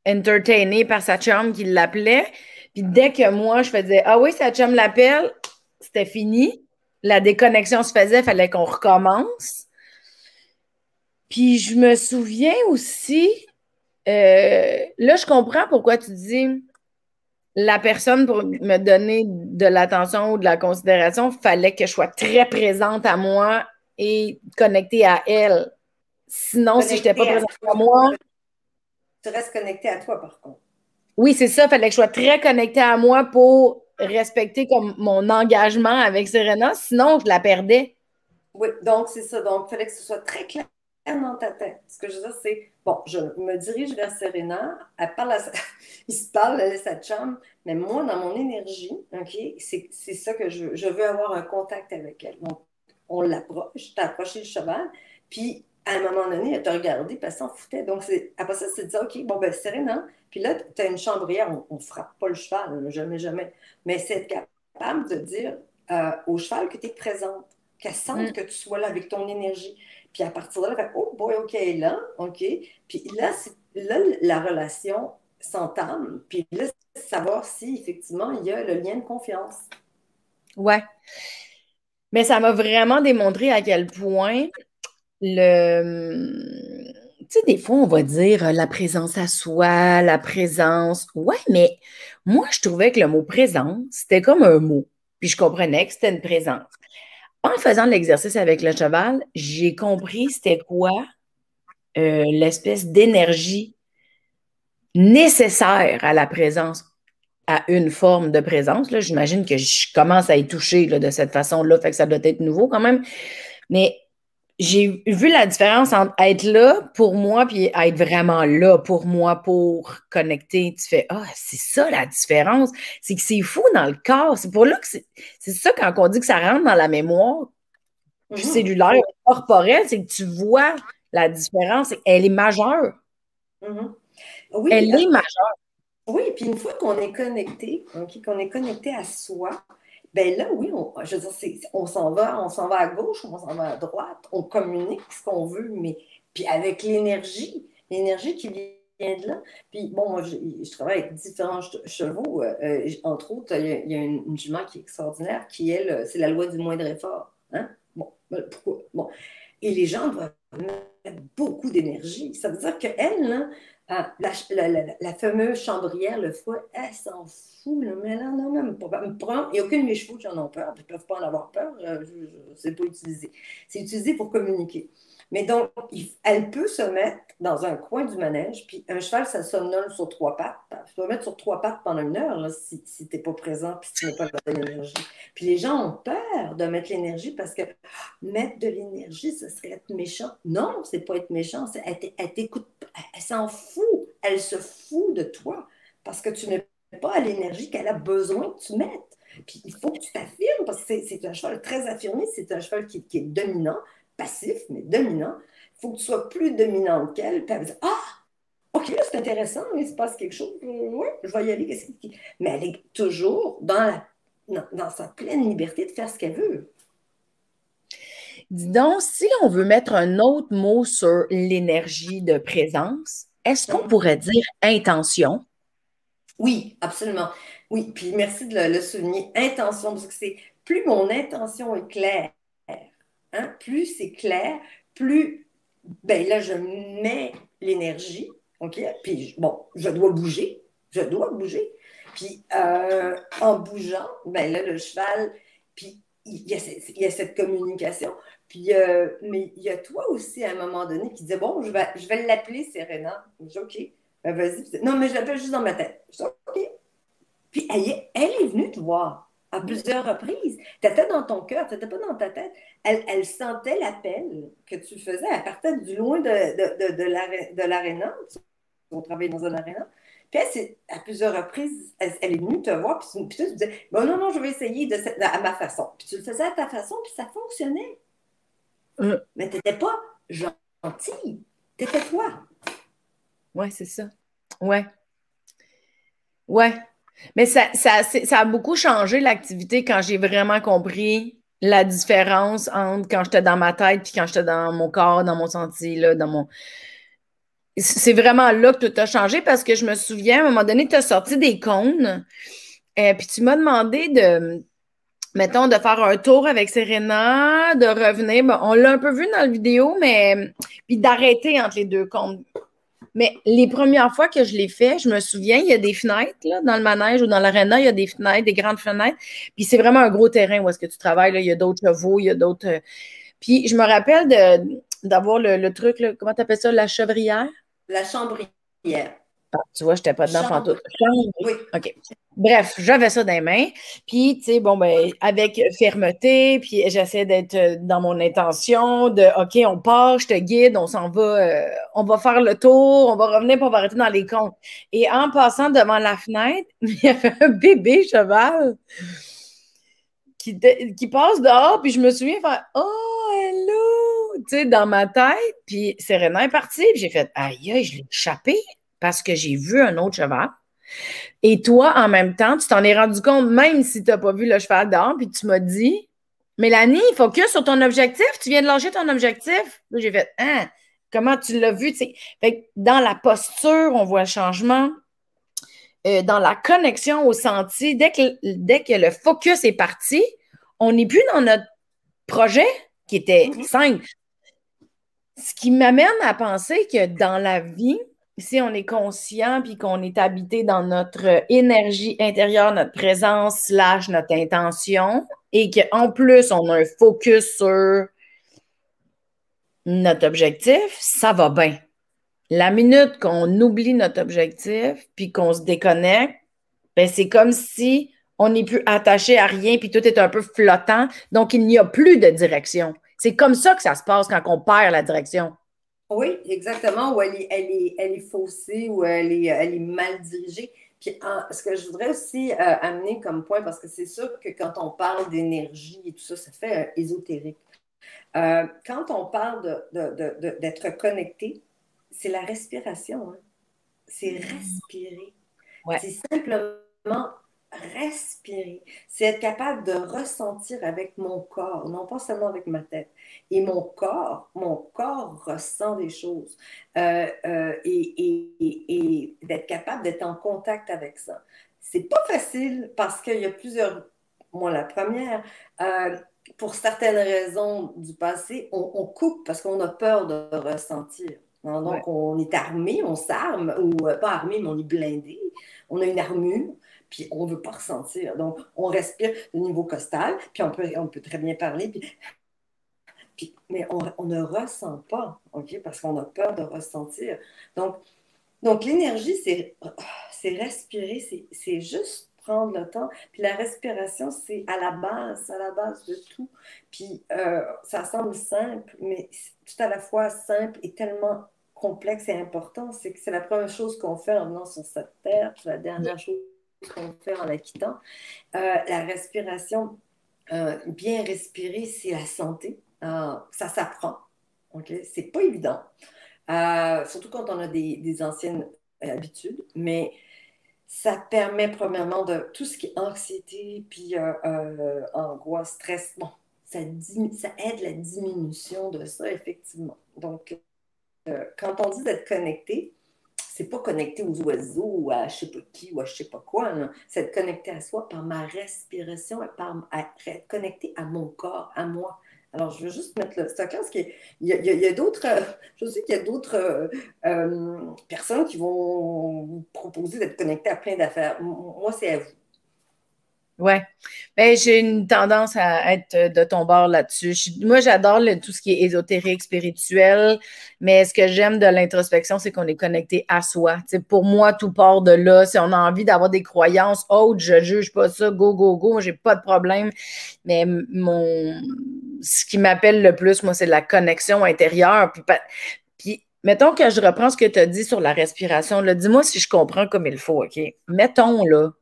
entertainée par sa chum qui l'appelait. Puis dès que moi, je faisais ah oui, sa chum l'appelle, c'était fini. La déconnexion se faisait, il fallait qu'on recommence. Puis je me souviens aussi, là, je comprends pourquoi tu dis la personne pour me donner de l'attention ou de la considération, il fallait que je sois très présente à moi et connectée à elle. Sinon, si je n'étais pas
Connecté à
présente
toi.
à moi,
Tu restes connecté à toi, par contre.
oui, c'est ça. Il fallait que je sois très connectée à moi pour respecter comme mon engagement avec Serena. Sinon, je la perdais.
Oui, donc c'est ça. Donc, il fallait que ce soit très clair dans ta tête. Ce que je veux dire, c'est, bon, je me dirige vers Serena, elle parle il se parle, elle est sa chum, mais moi, dans mon énergie, OK, c'est ça que je veux. Je veux avoir un contact avec elle. Donc, on l'approche, t'as approché le cheval, puis à un moment donné, elle t'a regardé, puis elle s'en foutait. Donc, après ça, c'est de dire, OK, bon, ben, Serena, puis là, tu as une chambrière, on ne frappe pas le cheval, jamais, jamais, mais c'est être capable de dire au cheval que tu es présente, qu'elle sente
Mm.
que tu sois là avec ton énergie. Puis à partir de là, elle fait, oh boy, OK, elle est là, OK. Puis là, la relation s'entame. Puis là, c'est savoir si effectivement il y a le lien de confiance.
Ouais. Mais ça m'a vraiment démontré à quel point le. Tu sais, des fois, on va dire la présence à soi, la présence. Ouais, mais moi, je trouvais que le mot présence, c'était comme un mot. Puis je comprenais que c'était une présence. En faisant l'exercice avec le cheval, j'ai compris c'était quoi l'espèce d'énergie nécessaire à la présence, à une forme de présence. Là, j'imagine que je commence à y toucher là, de cette façon-là, fait que ça doit être nouveau quand même. Mais j'ai vu la différence entre être là pour moi puis être vraiment là pour moi pour connecter. Tu fais, ah, c'est ça la différence. C'est que c'est fou dans le corps. C'est pour là que c'est ça quand on dit que ça rentre dans la mémoire
Mhm.
cellulaire, corporelle, c'est que tu vois la différence. Elle est majeure.
Mhm. Oui,
Elle est majeure.
oui, puis une fois qu'on est connecté, ok, qu'on est connecté à soi, ben là, oui, je veux dire, on s'en va à gauche, on s'en va à droite, on communique ce qu'on veut, mais puis avec l'énergie qui vient de là. Puis bon, moi, je travaille avec différents chevaux. Entre autres, il y a une jument qui est extraordinaire, qui, elle, c'est la loi du moindre effort. Hein? Bon, pourquoi? Bon. Et les gens doivent mettre beaucoup d'énergie. Ça veut dire qu'elle, là, la fameuse chambrière, le fouet, elle s'en fout, là, mais là, non, même pas. Il n'y a aucun de mes chevaux qui en ont peur, ils ne peuvent pas en avoir peur, c'est pas utilisé. C'est utilisé pour communiquer. Mais donc, elle peut se mettre dans un coin du manège, puis un cheval, ça somnole sur trois pattes. Tu peux mettre sur trois pattes pendant une heure là, si tu n'es pas présent, puis si tu n'as pas la bonne énergie. Puis les gens ont peur de mettre l'énergie parce que mettre de l'énergie, ce serait être méchant. Non, c'est pas être méchant, elle t'écoute, elle s'en fout, elle se fout de toi parce que tu n'es pas l'énergie qu'elle a besoin que tu mettes. Puis il faut que tu t'affirmes parce que c'est un cheval très affirmé, c'est un cheval qui est dominant, passif, mais dominant. Il faut que tu sois plus dominante qu'elle. Puis elle va dire, ah, OK, là, c'est intéressant, il se passe quelque chose. Oui, je vais y aller. Mais elle est toujours dans sa pleine liberté de faire ce qu'elle veut.
Dis donc, si on veut mettre un autre mot sur l'énergie de présence, est-ce qu'on pourrait dire intention?
Oui, absolument. Oui, puis merci de le souligner. Intention, parce que c'est plus mon intention est claire, hein, plus c'est clair, plus ben là, je mets l'énergie, OK? Puis bon, je dois bouger. Puis en bougeant, ben là, le cheval, puis il y a cette communication. Puis, mais il y a toi aussi, à un moment donné, qui disait, bon, je vais l'appeler Serena. Je dis, OK, ben, vas-y. Non, mais je l'appelle juste dans ma tête. Je dis, OK. Puis elle est venue te voir à plusieurs reprises. Tu étais dans ton cœur, tu n'étais pas dans ta tête. Elle sentait l'appel que tu faisais. Elle partait du loin de l'aréna. On travaillait dans un aréna. Puis à plusieurs reprises, elle est venue te voir. Puis toi, tu disais, bon, non, non, je vais essayer à ma façon. Puis tu le faisais à ta façon, puis ça fonctionnait.
Euh,
Mais tu n'étais pas gentille. Tu étais toi.
ouais, c'est ça. Ouais, ouais. Mais ça a beaucoup changé l'activité quand j'ai vraiment compris la différence entre quand j'étais dans ma tête puis quand j'étais dans mon corps, dans mon senti, là, dans mon. C'est vraiment là que tout a changé parce que je me souviens, à un moment donné, tu as sorti des cônes, puis tu m'as demandé de, mettons, de faire un tour avec Serena, de revenir. Bon, on l'a un peu vu dans la vidéo, mais puis d'arrêter entre les deux cônes. Mais les premières fois que je l'ai fait, je me souviens, il y a des fenêtres là, dans le manège ou dans l'aréna, il y a des fenêtres, des grandes fenêtres. Puis c'est vraiment un gros terrain où est-ce que tu travailles. Là. Il y a d'autres chevaux, il y a d'autres. Puis je me rappelle d'avoir le truc, là, comment tu appelles ça, la chevrière?
La chambrière.
Ah, tu vois, je n'étais pas dedans
Chambre.
pantoute. Chambre.
Oui.
OK. Bref, j'avais ça dans les mains. Puis, tu sais, bon, ben, avec fermeté, puis j'essaie d'être dans mon intention de OK, on part, je te guide, on va faire le tour, on va revenir, puis on va arrêter dans les comptes. Et en passant devant la fenêtre, il y avait un bébé cheval qui passe dehors, puis je me souviens faire Oh, hello! Tu sais, dans ma tête, puis Serena est partie, puis j'ai fait Aïe, aïe, je l'ai échappé parce que j'ai vu un autre cheval. Et toi, en même temps, tu t'en es rendu compte, même si tu n'as pas vu le cheval dehors, puis tu m'as dit Mélanie, focus sur ton objectif, tu viens de lâcher ton objectif. Là, j'ai fait Hein, comment tu l'as vu? Tu sais? Fait que dans la posture, on voit le changement. Dans la connexion au senti, dès que le focus est parti, on n'est plus dans notre projet qui était
Mhm.
simple. Ce qui m'amène à penser que dans la vie, si on est conscient puis qu'on est habité dans notre énergie intérieure, notre présence slash notre intention, et qu'en plus, on a un focus sur notre objectif, ça va bien. La minute qu'on oublie notre objectif puis qu'on se déconnecte, ben c'est comme si on n'est plus attaché à rien puis tout est un peu flottant. Donc, il n'y a plus de direction. C'est comme ça que ça se passe quand on perd la direction.
Oui, exactement, où elle est faussée, ou elle est mal dirigée. Puis ce que je voudrais aussi amener comme point, parce que c'est sûr que quand on parle d'énergie et tout ça, ça fait ésotérique. Quand on parle d'être connecté, c'est la respiration, hein. C'est respirer.
Ouais,
C'est simplement respirer. C'est être capable de ressentir avec mon corps, non pas seulement avec ma tête. Et mon corps ressent des choses. Et d'être capable d'être en contact avec ça. C'est pas facile parce qu'il y a plusieurs. Moi, la première, pour certaines raisons du passé, on coupe parce qu'on a peur de ressentir. Hein,
ouais.
donc, on est armé, on s'arme, ou pas armé, mais on est blindé. On a une armure, puis on ne veut pas ressentir. Donc, on respire au niveau costal, puis on peut très bien parler, mais on ne ressent pas, OK, parce qu'on a peur de ressentir. Donc, donc l'énergie, c'est respirer, c'est juste prendre le temps. Puis la respiration, c'est à la base de tout. Puis ça semble simple, mais tout à la fois simple et tellement complexe et important. C'est que c'est la première chose qu'on fait en venant sur cette terre, puis la dernière chose qu'on fait en la quittant. La respiration, bien respirer, c'est la santé. Ça s'apprend. OK? C'est pas évident. Surtout quand on a des anciennes habitudes, mais ça permet premièrement de tout ce qui est anxiété, puis angoisse, stress. Bon, ça aide la diminution de ça, effectivement. Donc, quand on dit d'être connecté, c'est pas connecté aux oiseaux ou à je sais pas qui ou à je sais pas quoi, là. C'est être connecté à soi par ma respiration et être connecté à mon corps, à moi. Alors, je veux juste mettre le stock là, parce qu'il y a d'autres, je sais qu'il y a d'autres personnes qui vont vous proposer d'être connecté à plein d'affaires. Moi, c'est à vous.
Ouais. Ben, j'ai une tendance à être de ton bord là-dessus. Moi, j'adore tout ce qui est ésotérique, spirituel, mais ce que j'aime de l'introspection, c'est qu'on est connecté à soi. Tu sais, pour moi, tout part de là. Si on a envie d'avoir des croyances autres, je juge pas ça, go, go, go, moi, j'ai pas de problème. Mais ce qui m'appelle le plus, moi, c'est la connexion intérieure. Puis, mettons que je reprends ce que tu as dit sur la respiration. Là, dis-moi si je comprends comme il faut, OK? Mettons, là,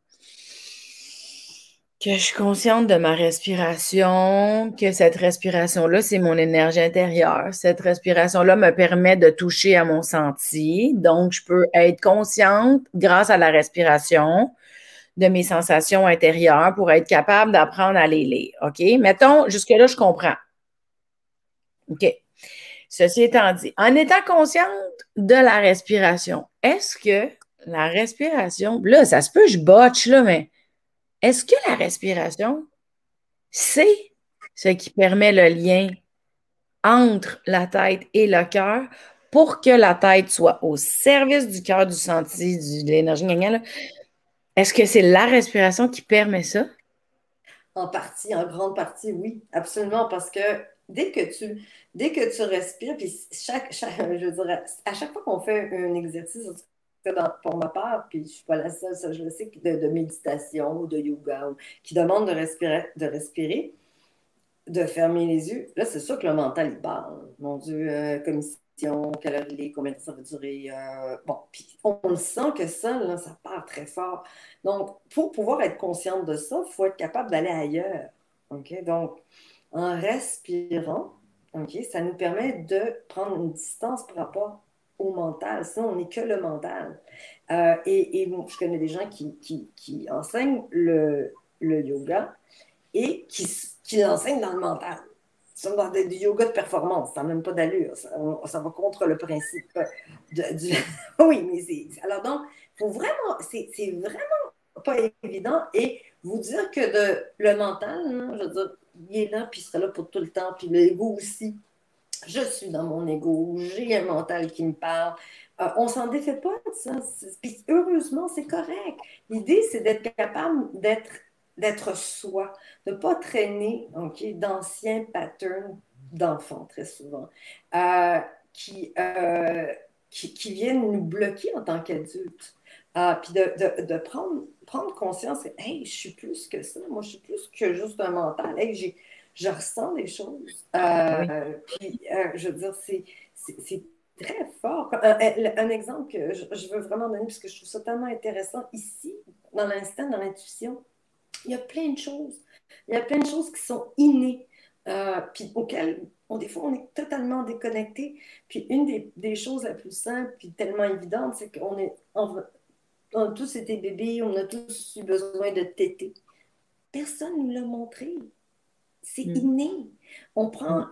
que je suis consciente de ma respiration, que cette respiration-là, c'est mon énergie intérieure. Cette respiration-là me permet de toucher à mon senti. Donc, je peux être consciente grâce à la respiration de mes sensations intérieures pour être capable d'apprendre à les lire. OK? Mettons, jusque-là, je comprends. OK. Ceci étant dit, en étant consciente de la respiration, est-ce que la respiration, là, ça se peut, je botche, là, mais est-ce que la respiration, c'est ce qui permet le lien entre la tête et le cœur pour que la tête soit au service du cœur, du senti, de l'énergie, gna, gna, là? Est-ce que c'est la respiration qui permet ça?
En partie, en grande partie, oui, absolument, parce que dès que dès que tu respires, puis je dirais, à chaque fois qu'on fait un exercice, en tout cas pour ma part, puis je ne suis pas la seule, ça, je le sais, de méditation ou de yoga, qui demande de respirer, de fermer les yeux, là, c'est sûr que le mental, il parle. Mon Dieu, commission, calories, combien de temps ça va durer. Bon, puis on le sent que ça, là, ça part très fort. Donc, pour pouvoir être consciente de ça, il faut être capable d'aller ailleurs. OK? Donc, en respirant, OK, ça nous permet de prendre une distance par rapport au mental. Sinon, on n'est que le mental. Et bon, je connais des gens qui enseignent le yoga et qui l'enseignent dans le mental. C'est dans du yoga de performance, ça n'a même pas d'allure. Ça va contre le principe du. Oui, mais c'est. Alors donc, faut vraiment. C'est vraiment pas évident. Et vous dire que le mental, hein, je veux dire, il est là, puis il sera là pour tout le temps. Puis l'ego aussi. Je suis dans mon ego, j'ai un mental qui me parle. On s'en défait pas de ça. Puis heureusement, c'est correct. L'idée, c'est d'être capable d'être d'être soi, de ne pas traîner, OK, d'anciens patterns d'enfants, très souvent, euh, qui, euh, qui viennent nous bloquer en tant qu'adultes. Puis de prendre conscience que, hey, je suis plus que ça, moi, je suis plus que juste un mental. Hey, je ressens des choses.
Oui.
Puis, je veux dire, c'est très fort. Un exemple que je veux vraiment donner, parce que je trouve ça tellement intéressant ici, dans l'instant, dans l'intuition, il y a plein de choses. Il y a plein de choses qui sont innées, puis auxquelles, des fois, on est totalement déconnecté. Puis une des choses la plus simples, puis tellement évidente, c'est on a tous été bébés, on a tous eu besoin de téter. Personne ne nous l'a montré. C'est
Mm.
inné. On
Mm.
prend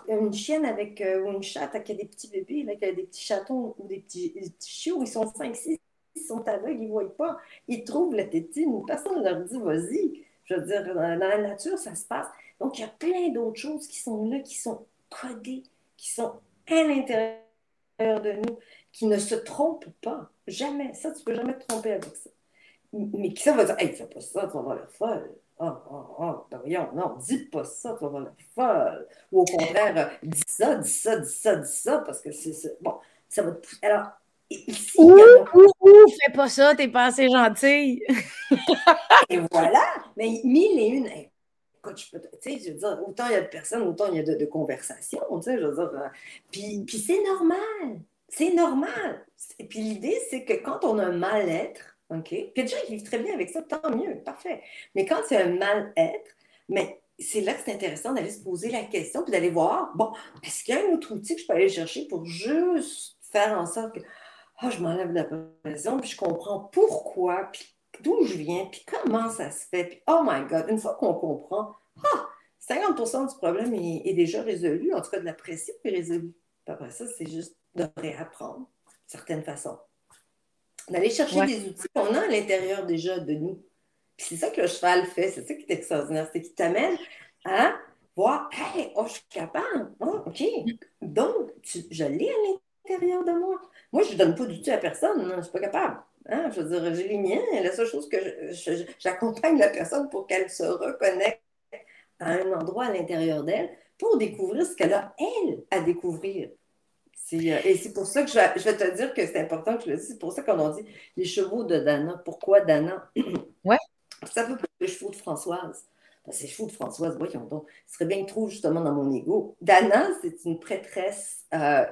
une chienne avec, ou une chatte qui a des petits bébés, là, qui a des petits chatons ou des petits chiots, ils sont 5, 6, ils sont aveugles, ils ne voient pas. Ils trouvent la tétine. Personne ne leur dit, vas-y. Je veux dire, dans la nature, ça se passe. Donc, il y a plein d'autres choses qui sont là, qui sont codées, qui sont à l'intérieur de nous, qui ne se trompent pas. Jamais. Ça, tu ne peux jamais te tromper avec ça. Mais qui ça va dire, hey, fais pas ça, tu vas avoir l'air folle. Ben voyons, non, dis pas ça, tu vas avoir l'air folle. Ou au contraire, dis ça, dis ça, dis ça, dis ça, parce que bon, ça va te pousser. Alors, ici, il y en a.
Fais pas ça, t'es pas assez gentille.
Et voilà, mais mille et une. Hey, écoute, tu sais, je veux dire, autant il y a de personnes, autant il y a de conversations, tu sais, je veux dire. Puis c'est normal. C'est normal. Et puis l'idée, c'est que quand on a un mal-être, OK? Puis il y a des gens qui vivent très bien avec ça, tant mieux, parfait. Mais quand c'est un mal-être, mais c'est là que c'est intéressant d'aller se poser la question puis d'aller voir, bon, est-ce qu'il y a un autre outil que je peux aller chercher pour juste faire en sorte que je m'enlève la pression, puis je comprends pourquoi, puis d'où je viens, puis comment ça se fait, puis oh my God, une fois qu'on comprend, 50% du problème est déjà résolu, en tout cas de la pression est résolue. Puis après ça, c'est juste de réapprendre, d'une certaine façon. D'aller chercher
Ouais.
des outils qu'on a à l'intérieur déjà de nous. Puis c'est ça que le cheval fait, c'est ça qui est extraordinaire, c'est qu'il t'amène à voir, hey, oh, je suis capable, oh, OK. Donc, je l'ai à l'intérieur de moi. Moi, je ne donne pas d'outils à personne, non, je ne suis pas capable. Hein? Je veux dire, j'ai les miens. La seule chose que j'accompagne la personne pour qu'elle se reconnecte à un endroit à l'intérieur d'elle pour découvrir ce qu'elle a, elle, à découvrir. Et c'est pour ça que je vais te dire que c'est important que je le dise. C'est pour ça qu'on a dit les chevaux de Dana. Pourquoi Dana?
Ouais.
Ça peut pas être les chevaux de Françoise. Parce que les chevaux de Françoise, voyons donc, ce serait bien trop justement dans mon ego. Dana, c'est une prêtresse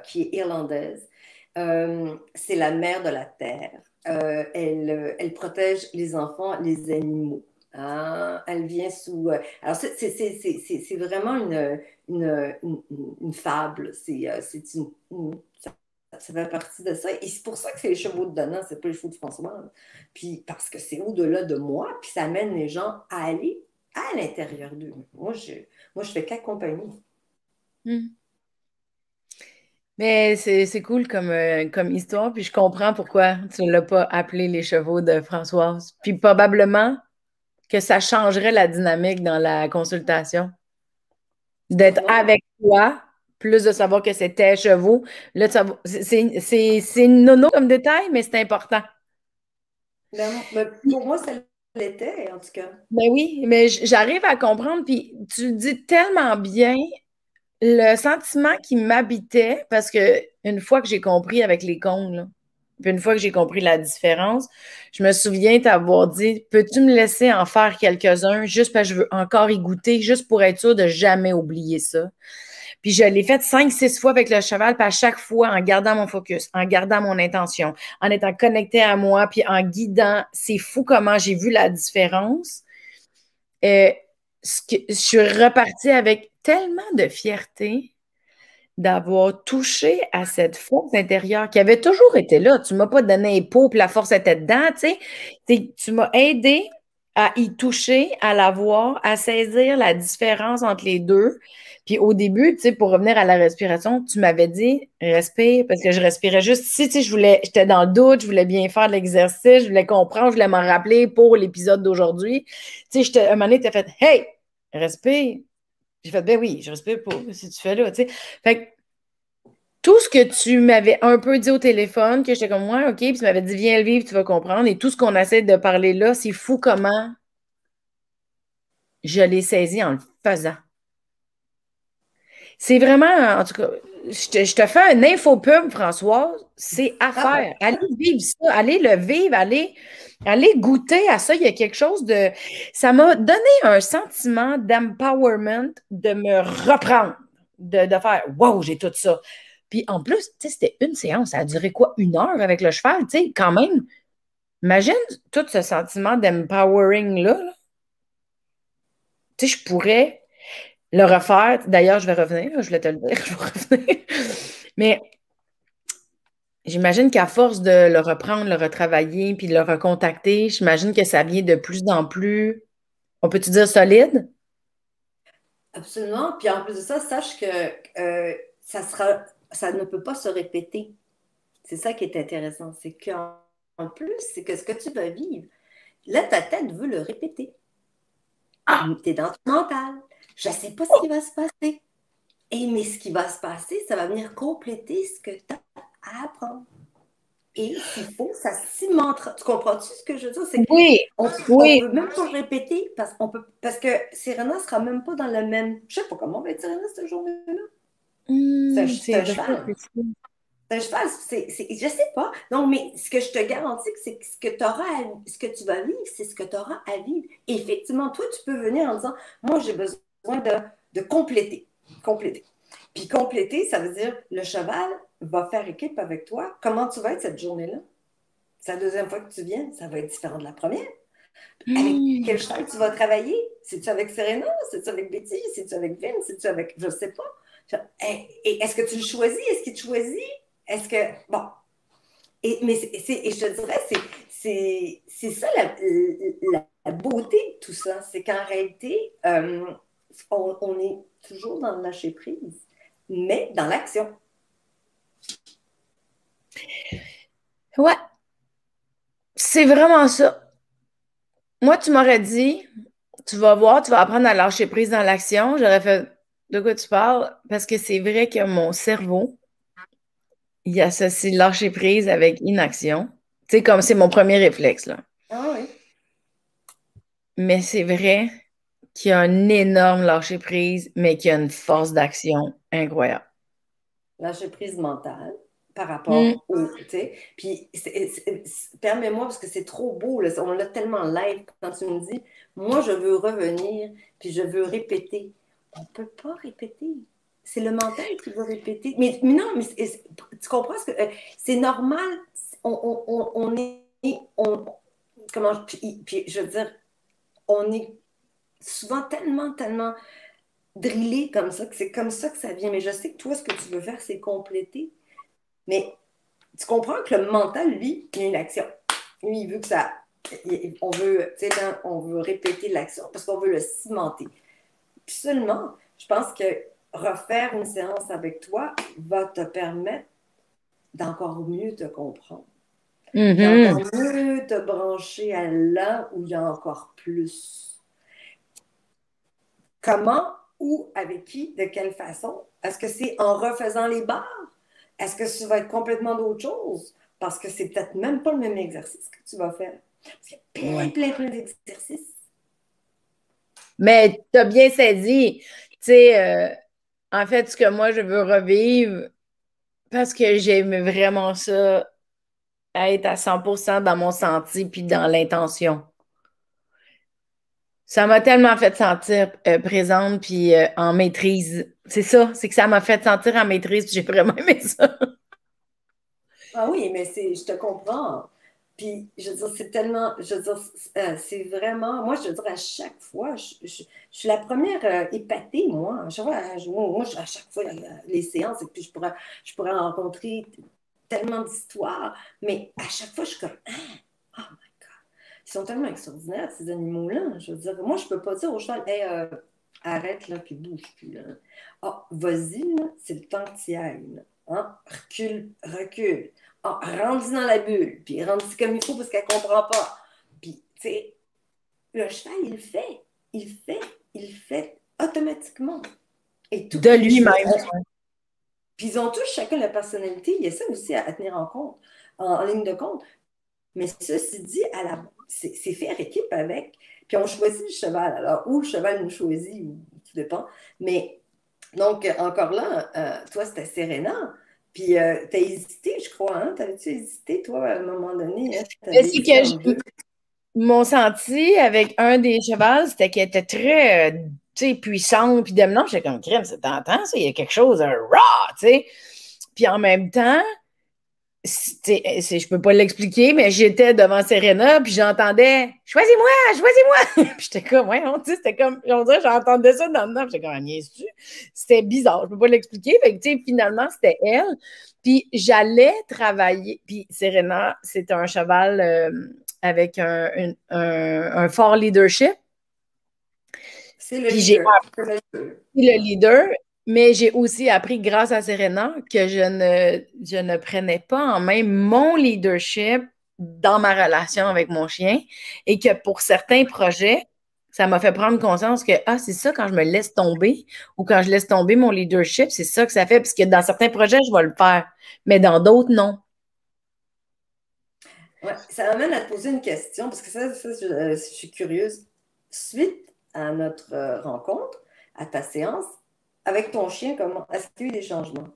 qui est irlandaise. C'est la mère de la terre. Elle protège les enfants, les animaux. Hein? Elle vient sous. Alors, c'est vraiment une fable. C'est ça fait partie de ça. Et c'est pour ça que c'est les chevaux de Dana, c'est pas les chevaux de François. Puis parce que c'est au-delà de moi, puis ça amène les gens à aller à l'intérieur d'eux. Moi, je fais qu'accompagner.
Mm. Mais c'est cool comme histoire, puis je comprends pourquoi tu ne l'as pas appelé les chevaux de Françoise. Puis probablement que ça changerait la dynamique dans la consultation. D'être
Comment?
avec toi, plus de savoir que c'était chevaux. Là, c'est nono comme détail, mais c'est important.
Mais pour moi, ça l'était, en tout cas.
Ben oui, mais j'arrive à comprendre, puis tu le dis tellement bien, le sentiment qui m'habitait, parce que une fois que j'ai compris avec les cônes, là, puis une fois que j'ai compris la différence, je me souviens t'avoir dit, peux-tu me laisser en faire quelques-uns, juste parce que je veux encore y goûter, juste pour être sûr de jamais oublier ça. Puis je l'ai fait 5, 6 fois avec le cheval, puis à chaque fois en gardant mon focus, en gardant mon intention, en étant connecté à moi, puis en guidant. C'est fou comment j'ai vu la différence. Euh, je suis repartie avec tellement de fierté d'avoir touché à cette force intérieure qui avait toujours été là. Tu ne m'as pas donné les peaux, puis la force était dedans, tu sais. Tu m'as aidé à y toucher, à la voir, à saisir la différence entre les deux. Puis au début, tu sais, pour revenir à la respiration, tu m'avais dit respire, parce que je respirais juste ici, tu sais, j'étais dans le doute, je voulais bien faire de l'exercice, je voulais comprendre, je voulais m'en rappeler pour l'épisode d'aujourd'hui. Tu sais, un moment donné, tu as fait hey, respire. J'ai fait, ben oui, je respire pas, si tu fais là, tu sais. Fait que tout ce que tu m'avais un peu dit au téléphone, que j'étais comme, moi, OK, puis tu m'avais dit, viens le vivre, tu vas comprendre. Et tout ce qu'on essaie de parler là, c'est fou comment je l'ai saisi en le faisant. C'est vraiment, en tout cas, je te fais un infopub, Françoise, c'est à
Ah,
faire. Allez vivre ça, allez le vivre, allez goûter à ça. Il y a quelque chose de... Ça m'a donné un sentiment d'empowerment, de me reprendre, de faire «Wow, j'ai tout ça». Puis en plus, tu sais, c'était une séance. Ça a duré quoi? 1 heure avec le cheval, tu sais, quand même. Imagine tout ce sentiment d'empowering-là. Là. Tu sais, je pourrais le refaire. D'ailleurs, je vais revenir, je voulais te le dire, je vais revenir. Mais j'imagine qu'à force de le reprendre, le retravailler, puis de le recontacter, j'imagine que ça vient de plus en plus, on peut-tu dire solide?
absolument. Puis en plus de ça, sache que ça ne peut pas se répéter. C'est ça qui est intéressant. C'est qu'en plus, c'est que ce que tu vas vivre, là, ta tête veut le répéter.
Ah!
Tu es dans ton mental. Je ne sais pas ce qui va se passer. Mais ce qui va se passer, ça va venir compléter ce que tu as à apprendre. Et s'il faut, ça cimentera. Tu comprends-tu ce que je veux dire? C'est
Oui,
on
oui.
peut même pas le répéter parce que Serena ne sera même pas dans le même. Je ne sais pas comment va être Serena cette journée-là. C'est
C'est
un
vrai,
cheval.
c'est ça.
C'est un cheval. Je ne sais pas. Non, mais ce que je te garantis, c'est que ce que tu vas vivre, c'est ce que tu auras à vivre. Et effectivement, toi, tu peux venir en disant, moi, j'ai besoin de compléter. Compléter. Puis compléter, ça veut dire le cheval va faire équipe avec toi. Comment tu vas être cette journée-là? C'est la deuxième fois que tu viens, ça va être différent de la première. Avec quel
Hum,
cheval tu vas travailler? C'est-tu avec Serena? C'est-tu avec Betty? C'est-tu avec Vin? C'est-tu avec... Je ne sais pas. Et est-ce que tu le choisis? Est-ce qu'il te choisit? Est-ce que... Bon. Et je te dirais, c'est ça la beauté de tout ça. C'est qu'en réalité, on est toujours dans le lâcher-prise, mais dans l'action.
Ouais, c'est vraiment ça. Moi, tu m'aurais dit, tu vas voir, tu vas apprendre à lâcher prise dans l'action. J'aurais fait, de quoi tu parles? Parce que c'est vrai que mon cerveau, il associe lâcher prise avec inaction. Tu sais, comme c'est mon premier réflexe, là.
Ah oui.
Mais c'est vrai qu'il y a un énorme lâcher prise, mais qu'il y a une force d'action incroyable.
Lâcher prise mentale par
Hmm.
rapport au, tu sais. Puis, permets-moi, parce que c'est trop beau, là, on l'a tellement live quand tu me dis, moi, je veux revenir, puis je veux répéter. On ne peut pas répéter. C'est le mental qui veut répéter. Mais non, mais tu comprends ce que c'est normal. On est, comment, puis je veux dire, on est souvent tellement drillé comme ça, que c'est comme ça que ça vient. Mais je sais que toi, ce que tu veux faire, c'est compléter. Mais tu comprends que le mental, lui, il y a une action. Lui, il veut que ça. On veut, tu sais, on veut répéter l'action parce qu'on veut le cimenter. Puis seulement, je pense que refaire une séance avec toi va te permettre d'encore mieux te comprendre. D'encore
Mhm.
mieux te brancher à là où il y a encore plus. Comment, où, avec qui, de quelle façon? Est-ce que c'est en refaisant les barres? Est-ce que ça va être complètement d'autre chose? Parce que c'est peut-être même pas le même exercice que tu vas faire. Parce qu'il y a
Ouais.
plein d'exercices.
Mais tu as bien saisi, tu sais, en fait, ce que moi, je veux revivre, parce que j'aime vraiment ça, être à 100% dans mon senti puis dans l'intention. Ça m'a tellement fait sentir présente puis en maîtrise. C'est ça, c'est que ça m'a fait sentir en maîtrise puis j'ai vraiment aimé ça.
Ah oui, mais je te comprends. Puis, je veux dire, c'est tellement, je veux dire, c'est vraiment, moi, je veux dire, à chaque fois, je suis la première épatée, moi. À chaque fois, à chaque fois, les séances, et puis je pourrais rencontrer tellement d'histoires, mais à chaque fois, je suis comme, ah, oh my God, ils sont tellement extraordinaires, ces animaux-là. Je veux dire, moi, je peux pas dire au cheval, hey, arrête, là, puis bouge plus, là. Ah, vas-y, là, c'est le temps que tu y ailles, là. Hein? Recule, recule. Ah, rentre dans la bulle, puis rentre comme il faut parce qu'elle comprend pas. Puis, tu sais, le cheval, il le fait. Il le fait. Il le fait automatiquement. Et tout.
De
Puis,
lui-même.
ils ont tous chacun la personnalité. Il y a ça aussi à tenir en compte, en ligne de compte. Mais ceci dit, c'est faire équipe avec. Puis on choisit le cheval. Alors, ou le cheval nous choisit, ou tout dépend. Mais donc, encore là, toi, c'était Serena. Puis, tu as hésité, je crois, hein? T'avais-tu hésité, toi, à un moment donné? Hein? Tu
Mais
avais
c'est
hésité
que
entre deux.
mon senti avec un des chevals, c'était qu'elle était très, tu sais, puissante, puis dominante. J'étais comme, crème, c'est tentant, ça, il y a quelque chose, un raw, tu sais. Puis en même temps, je peux pas l'expliquer, mais j'étais devant Serena, puis j'entendais choisis-moi, choisis-moi. Puis j'étais comme, ouais, on dit, c'était comme, on dirait, j'entendais ça dans le temps, j'étais comme, ah, niaises-tu? C'était bizarre, je peux pas l'expliquer. Fait que, tu sais, finalement, c'était elle. Puis j'allais travailler, puis Serena, c'était un cheval avec un fort leadership.
C'est le
Puis j'ai
leader. C'est le leader.
le leader, mais j'ai aussi appris grâce à Serena que je ne prenais pas en main mon leadership dans ma relation avec mon chien et que pour certains projets, ça m'a fait prendre conscience que, ah, c'est ça quand je me laisse tomber ou quand je laisse tomber mon leadership, c'est ça que ça fait, parce que dans certains projets, je vais le faire, mais dans d'autres, non.
Ouais, ça m'amène à te poser une question, parce que je suis curieuse. Suite à notre rencontre, à ta séance, avec ton chien, comment est-ce qu'il y a eu des changements?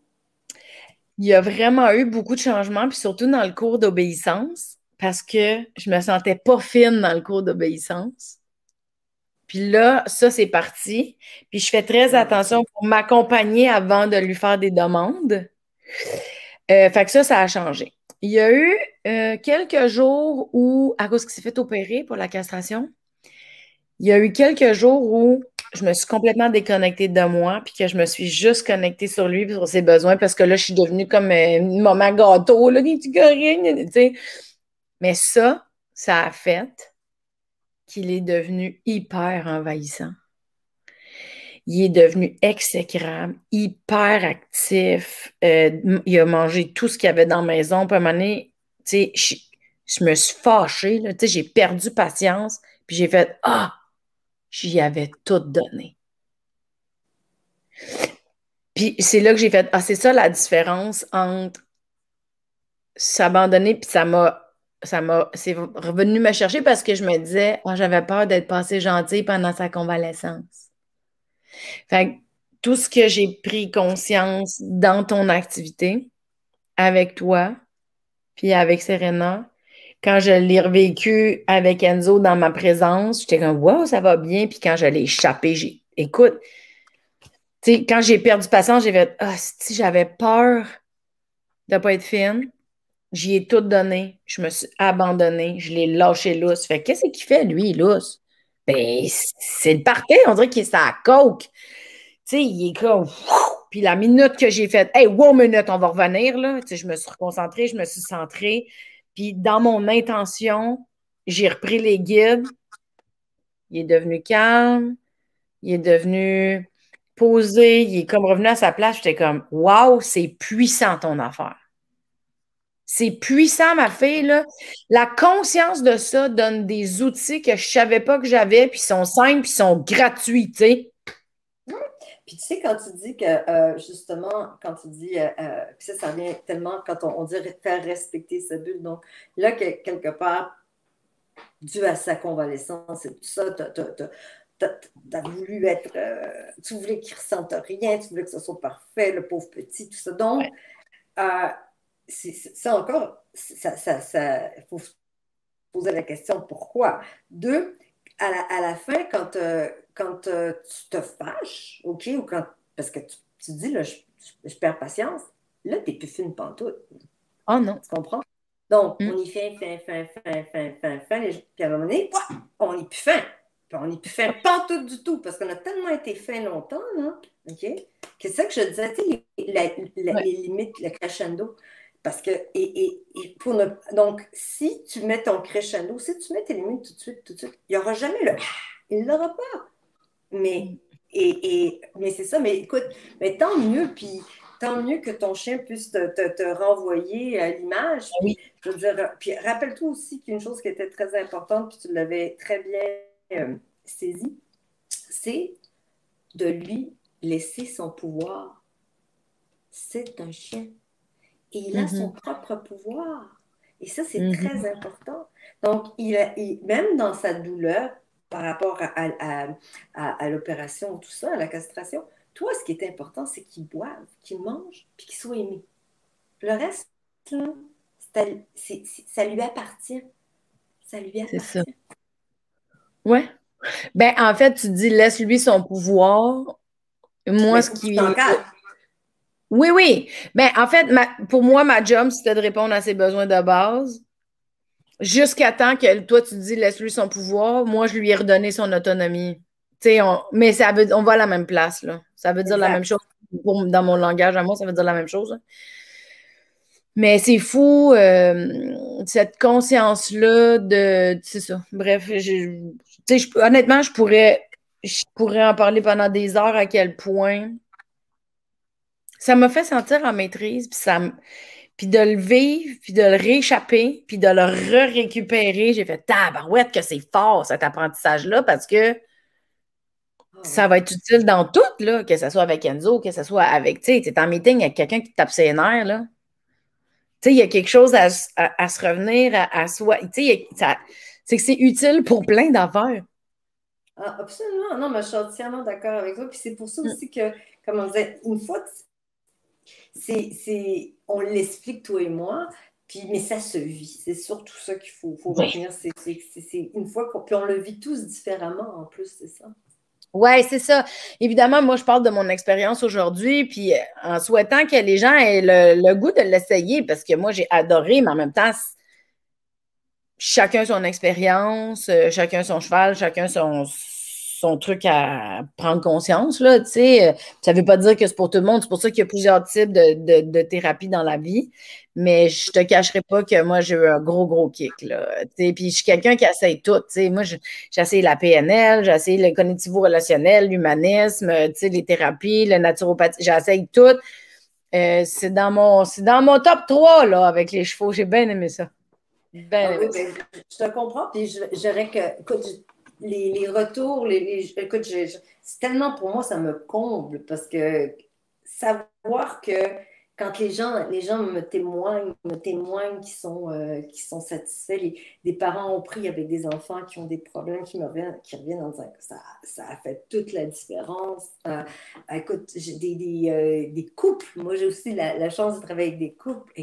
Il y a vraiment eu beaucoup de changements, puis surtout dans le cours d'obéissance, parce que je me sentais pas fine dans le cours d'obéissance. Puis là, ça, c'est parti. Puis je fais très
Ah,
attention pour m'accompagner avant de lui faire des demandes. Fait que ça a changé. Il y a eu quelques jours où, à cause qu'il s'est fait opérer pour la castration, il y a eu quelques jours où je me suis complètement déconnectée de moi, puis que je me suis juste connectée sur lui, puis sur ses besoins, parce que là, je suis devenue comme une maman gâteau, là, des petits gorilles, tu sais. Mais ça a fait qu'il est devenu hyper envahissant. Il est devenu exécrable, hyper actif. Il a mangé tout ce qu'il y avait dans la maison. Puis à un moment donné, tu sais, je me suis fâchée, là. Tu sais, j'ai perdu patience. Puis j'ai fait, ah, j'y avais tout donné. Puis c'est là que j'ai fait, ah, c'est ça la différence entre s'abandonner, puis c'est revenu me chercher parce que je me disais, ah, j'avais peur d'être passée gentille pendant sa convalescence. Fait que tout ce que j'ai pris conscience dans ton activité, avec toi, puis avec Serena, quand je l'ai revécu avec Enzo dans ma présence, j'étais comme, wow, ça va bien. Puis quand je l'ai échappé, écoute, tu sais, quand j'ai perdu patience, j'ai fait, ah, si j'avais peur de pas être fine, j'y ai tout donné. Je me suis abandonnée. Je l'ai lâché lousse. Fait qu'est-ce qu'il fait, lui, lousse? Ben, c'est le parfait. On dirait qu'il est à coke. Tu sais, il est comme. Puis la minute que j'ai fait, hey, wow, minute, on va revenir, là. Tu sais, je me suis reconcentrée, je me suis centrée. Puis dans mon intention, j'ai repris les guides. Il est devenu calme. Il est devenu posé. Il est comme revenu à sa place. J'étais comme, wow, c'est puissant ton affaire. C'est puissant, ma fille, là. La conscience de ça donne des outils que je savais pas que j'avais, puis ils sont simples, puis ils sont gratuits, tu sais.
puis tu sais, quand tu dis que, justement, quand tu dis, puis ça vient tellement quand on dit faire respecter sa bulle. Donc là, quelque part, dû à sa convalescence et tout ça, t'as voulu être, tu voulais qu'il ne ressente rien, tu voulais que ce soit parfait, le pauvre petit, tout ça. Donc,
Ouais.
euh, ça encore, faut se poser la question pourquoi. Deux, à la fin, quand tu te fâches, OK, ou quand, parce que tu dis, là, je perds patience, là, tu n'es plus fine pantoute.
Oh non.
Tu comprends? Donc,
Mm.
on y fait fin, puis à un moment donné, pouah, on n'est plus fin. Puis on n'est plus fin, pas tout du tout, parce qu'on a tellement été fin longtemps, là, OK? Que c'est ça que je disais, tu sais,
Ouais.
les limites, le crescendo. Parce que, donc, si tu mets ton crescendo, si tu mets tes limites tout de suite, il n'y aura jamais le ah, il ne l'aura pas. Mais,
Mm.
mais c'est ça, mais écoute, mais tant mieux, puis tant mieux que ton chien puisse te renvoyer à l'image.
Oui.
Puis, je veux dire, puis rappelle-toi aussi qu'une chose qui était très importante, puis tu l'avais très bien saisi, c'est de lui laisser son pouvoir. C'est un chien. Et il a son
Mhm.
propre pouvoir. Et ça, c'est très
Mhm.
important. Donc, même dans sa douleur, par rapport à l'opération, tout ça, à la castration, toi, ce qui est important, c'est qu'il boive, qu'il mange, puis qu'il soit aimé. Le reste, là, ça lui appartient. Ça lui
C'est ça.
appartient.
Ouais. Ben, en fait, tu dis laisse-lui son pouvoir.
Mais
Moi,
il faut que tu t'encadres.
Oui, oui. Ben, en fait, pour moi, ma job, c'était de répondre à ses besoins de base. Jusqu'à temps que toi, tu dis laisse-lui son pouvoir. Moi, je lui ai redonné son autonomie. Tu sais, mais on va à la même place, là. Ça veut dire la même
Exact.
chose. Dans mon langage à moi, ça veut dire la même chose, hein. Mais c'est fou, cette conscience-là de. C'est ça. Bref, tu sais, honnêtement, je pourrais en parler pendant des heures à quel point ça m'a fait sentir en maîtrise, puis de le vivre, puis de le rééchapper, puis de le récupérer. J'ai fait tabarouette que c'est fort cet apprentissage-là parce que
Ah
ça
oui.
va être utile dans tout, là, que ce soit avec Enzo, que ce soit avec, tu sais, t'es en meeting avec quelqu'un qui te tape ses nerfs, là. Tu sais, il y a quelque chose à se revenir à soi. Tu sais, c'est que c'est utile pour plein d'affaires.
Ah, absolument. Non, mais je suis entièrement d'accord avec toi. Puis c'est pour ça
Mm.
aussi que, comme on disait, une fois que on l'explique, toi et moi, puis, mais ça se vit. C'est surtout ça qu'il faut
Oui.
retenir. C'est une fois qu'on, puis on le vit tous différemment en plus, c'est ça.
Ouais, c'est ça. Évidemment, moi, je parle de mon expérience aujourd'hui, puis en souhaitant que les gens aient le goût de l'essayer, parce que moi, j'ai adoré, mais en même temps, chacun son expérience, chacun son cheval, chacun son truc à prendre conscience, là, tu sais. Ça veut pas dire que c'est pour tout le monde. C'est pour ça qu'il y a plusieurs types de thérapies dans la vie. Mais je te cacherai pas que moi, j'ai eu un gros, gros kick, là. Tu sais, puis je suis quelqu'un qui essaye tout, tu sais. Moi, j'ai essayé la PNL, j'ai essayé le cognitivo-relationnel, l'humanisme, tu sais, les thérapies, la naturopathie, j'essaye tout. C'est dans mon top 3 là, avec les chevaux. J'ai bien aimé ça. Bien
Ah oui,
aimé ça.
ben, je te comprends. Puis je dirais que, écoute, les retours, écoute, c'est tellement pour moi, ça me comble parce que savoir que quand les gens me témoignent qui sont satisfaits, des parents ont pris avec des enfants qui ont des problèmes, qui reviennent en disant que ça a fait toute la différence. Écoute, j'ai des couples. Moi, j'ai aussi la chance de travailler avec des couples,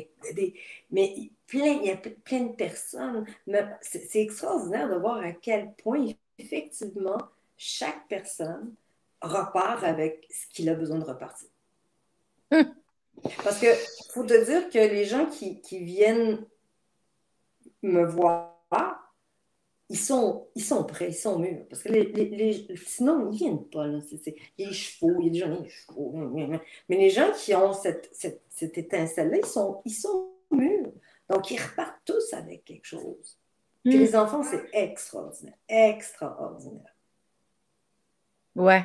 mais il y a plein de personnes. Mais c'est extraordinaire de voir à quel point, effectivement, chaque personne repart avec ce qu'il a besoin de repartir.
Hum,
Parce que faut te dire que les gens qui viennent me voir, ils sont prêts, ils sont mûrs. Parce que sinon, ils ne viennent pas. Là. Il y a les chevaux, il y a des gens, il y a les chevaux. Mais les gens qui ont cette étincelle-là, ils sont mûrs. Donc, ils repartent tous avec quelque chose. Puis
hum.
les enfants, c'est extraordinaire. Extraordinaire.
Ouais,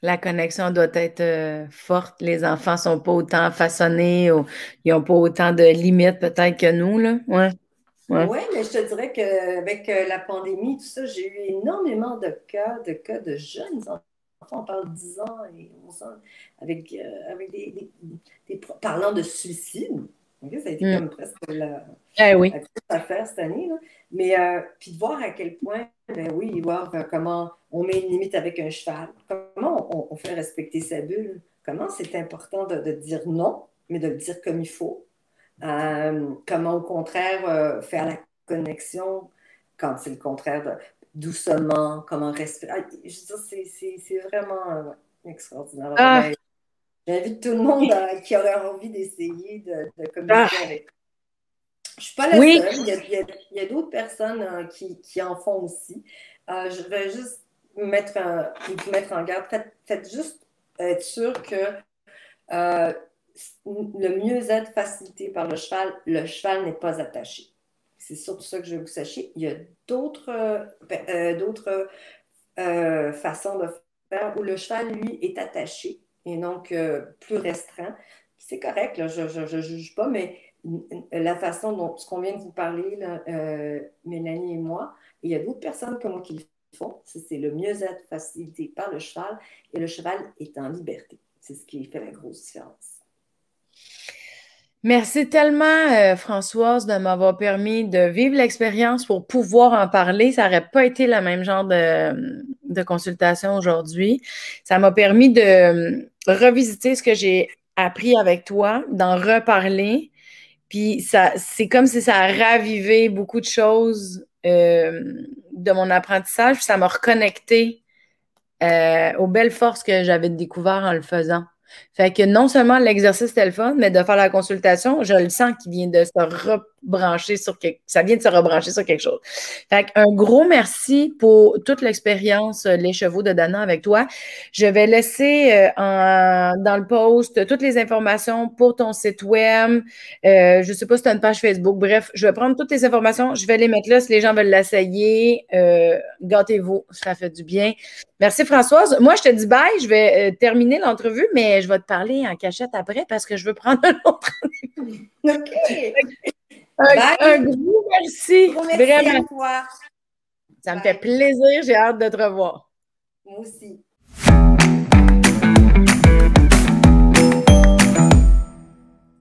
la connexion doit être forte. Les enfants sont pas autant façonnés ou ils n'ont pas autant de limites peut-être que nous, là. Ouais, ouais.
Oui, mais je te dirais qu'avec la pandémie, tout ça, j'ai eu énormément de cas de jeunes enfants. On parle de 10 ans et 11 ans, avec parlant de suicide. Ok, ça a été
Hum.
comme presque
Eh
la
oui.
grosse affaire cette année. Là. Mais puis de voir à quel point, ben oui, voir comment on met une limite avec un cheval, comment on fait respecter sa bulle, comment c'est important de dire non, mais de le dire comme il faut. Comment au contraire faire la connexion quand c'est le contraire doucement, comment respirer. Je veux dire, c'est vraiment extraordinaire. Alors,
Ah,
ben, j'invite tout le monde qui aurait envie d'essayer de communiquer
ah,
avec. Je ne suis pas la
oui.
seule. Il y a d'autres personnes qui en font aussi. Je vais juste vous mettre en garde. Faites juste être sûr que euh, le mieux-être facilité par le cheval n'est pas attaché. C'est surtout ça que je veux que vous sachiez. Il y a d'autres façons de faire où le cheval, lui, est attaché et donc plus restreint. C'est correct, là, je ne juge pas, mais la façon dont ce qu'on vient de vous parler, là, Mélanie et moi, il y a d'autres personnes comme moi qui le font. C'est le mieux-être facilité par le cheval et le cheval est en liberté. C'est ce qui fait la grosse différence.
Merci tellement, Françoise, de m'avoir permis de vivre l'expérience pour pouvoir en parler. Ça n'aurait pas été le même genre de consultation aujourd'hui. Ça m'a permis de revisiter ce que j'ai appris avec toi, d'en reparler. Puis ça, c'est comme si ça a ravivé beaucoup de choses de mon apprentissage. Puis ça m'a reconnecté aux belles forces que j'avais découvertes en le faisant. Fait que non seulement l'exercice était le fun, mais de faire la consultation, je le sens qu'il vient de se rebrancher sur ça vient de se rebrancher sur quelque chose. Fait un gros merci pour toute l'expérience, les chevaux de Dana avec toi. Je vais laisser dans le post toutes les informations pour ton site web. Je ne sais pas si tu as une page Facebook. Bref, je vais prendre toutes les informations, je vais les mettre là si les gens veulent l'essayer. Gâtez-vous, ça fait du bien. Merci Françoise. Moi, je te dis bye. Je vais terminer l'entrevue, mais je vais te parler en cachette après parce que je veux prendre un autre.
OK.
Un gros merci.
Gros merci
vraiment.
à toi.
Ça me fait plaisir. J'ai hâte de te revoir.
Moi aussi.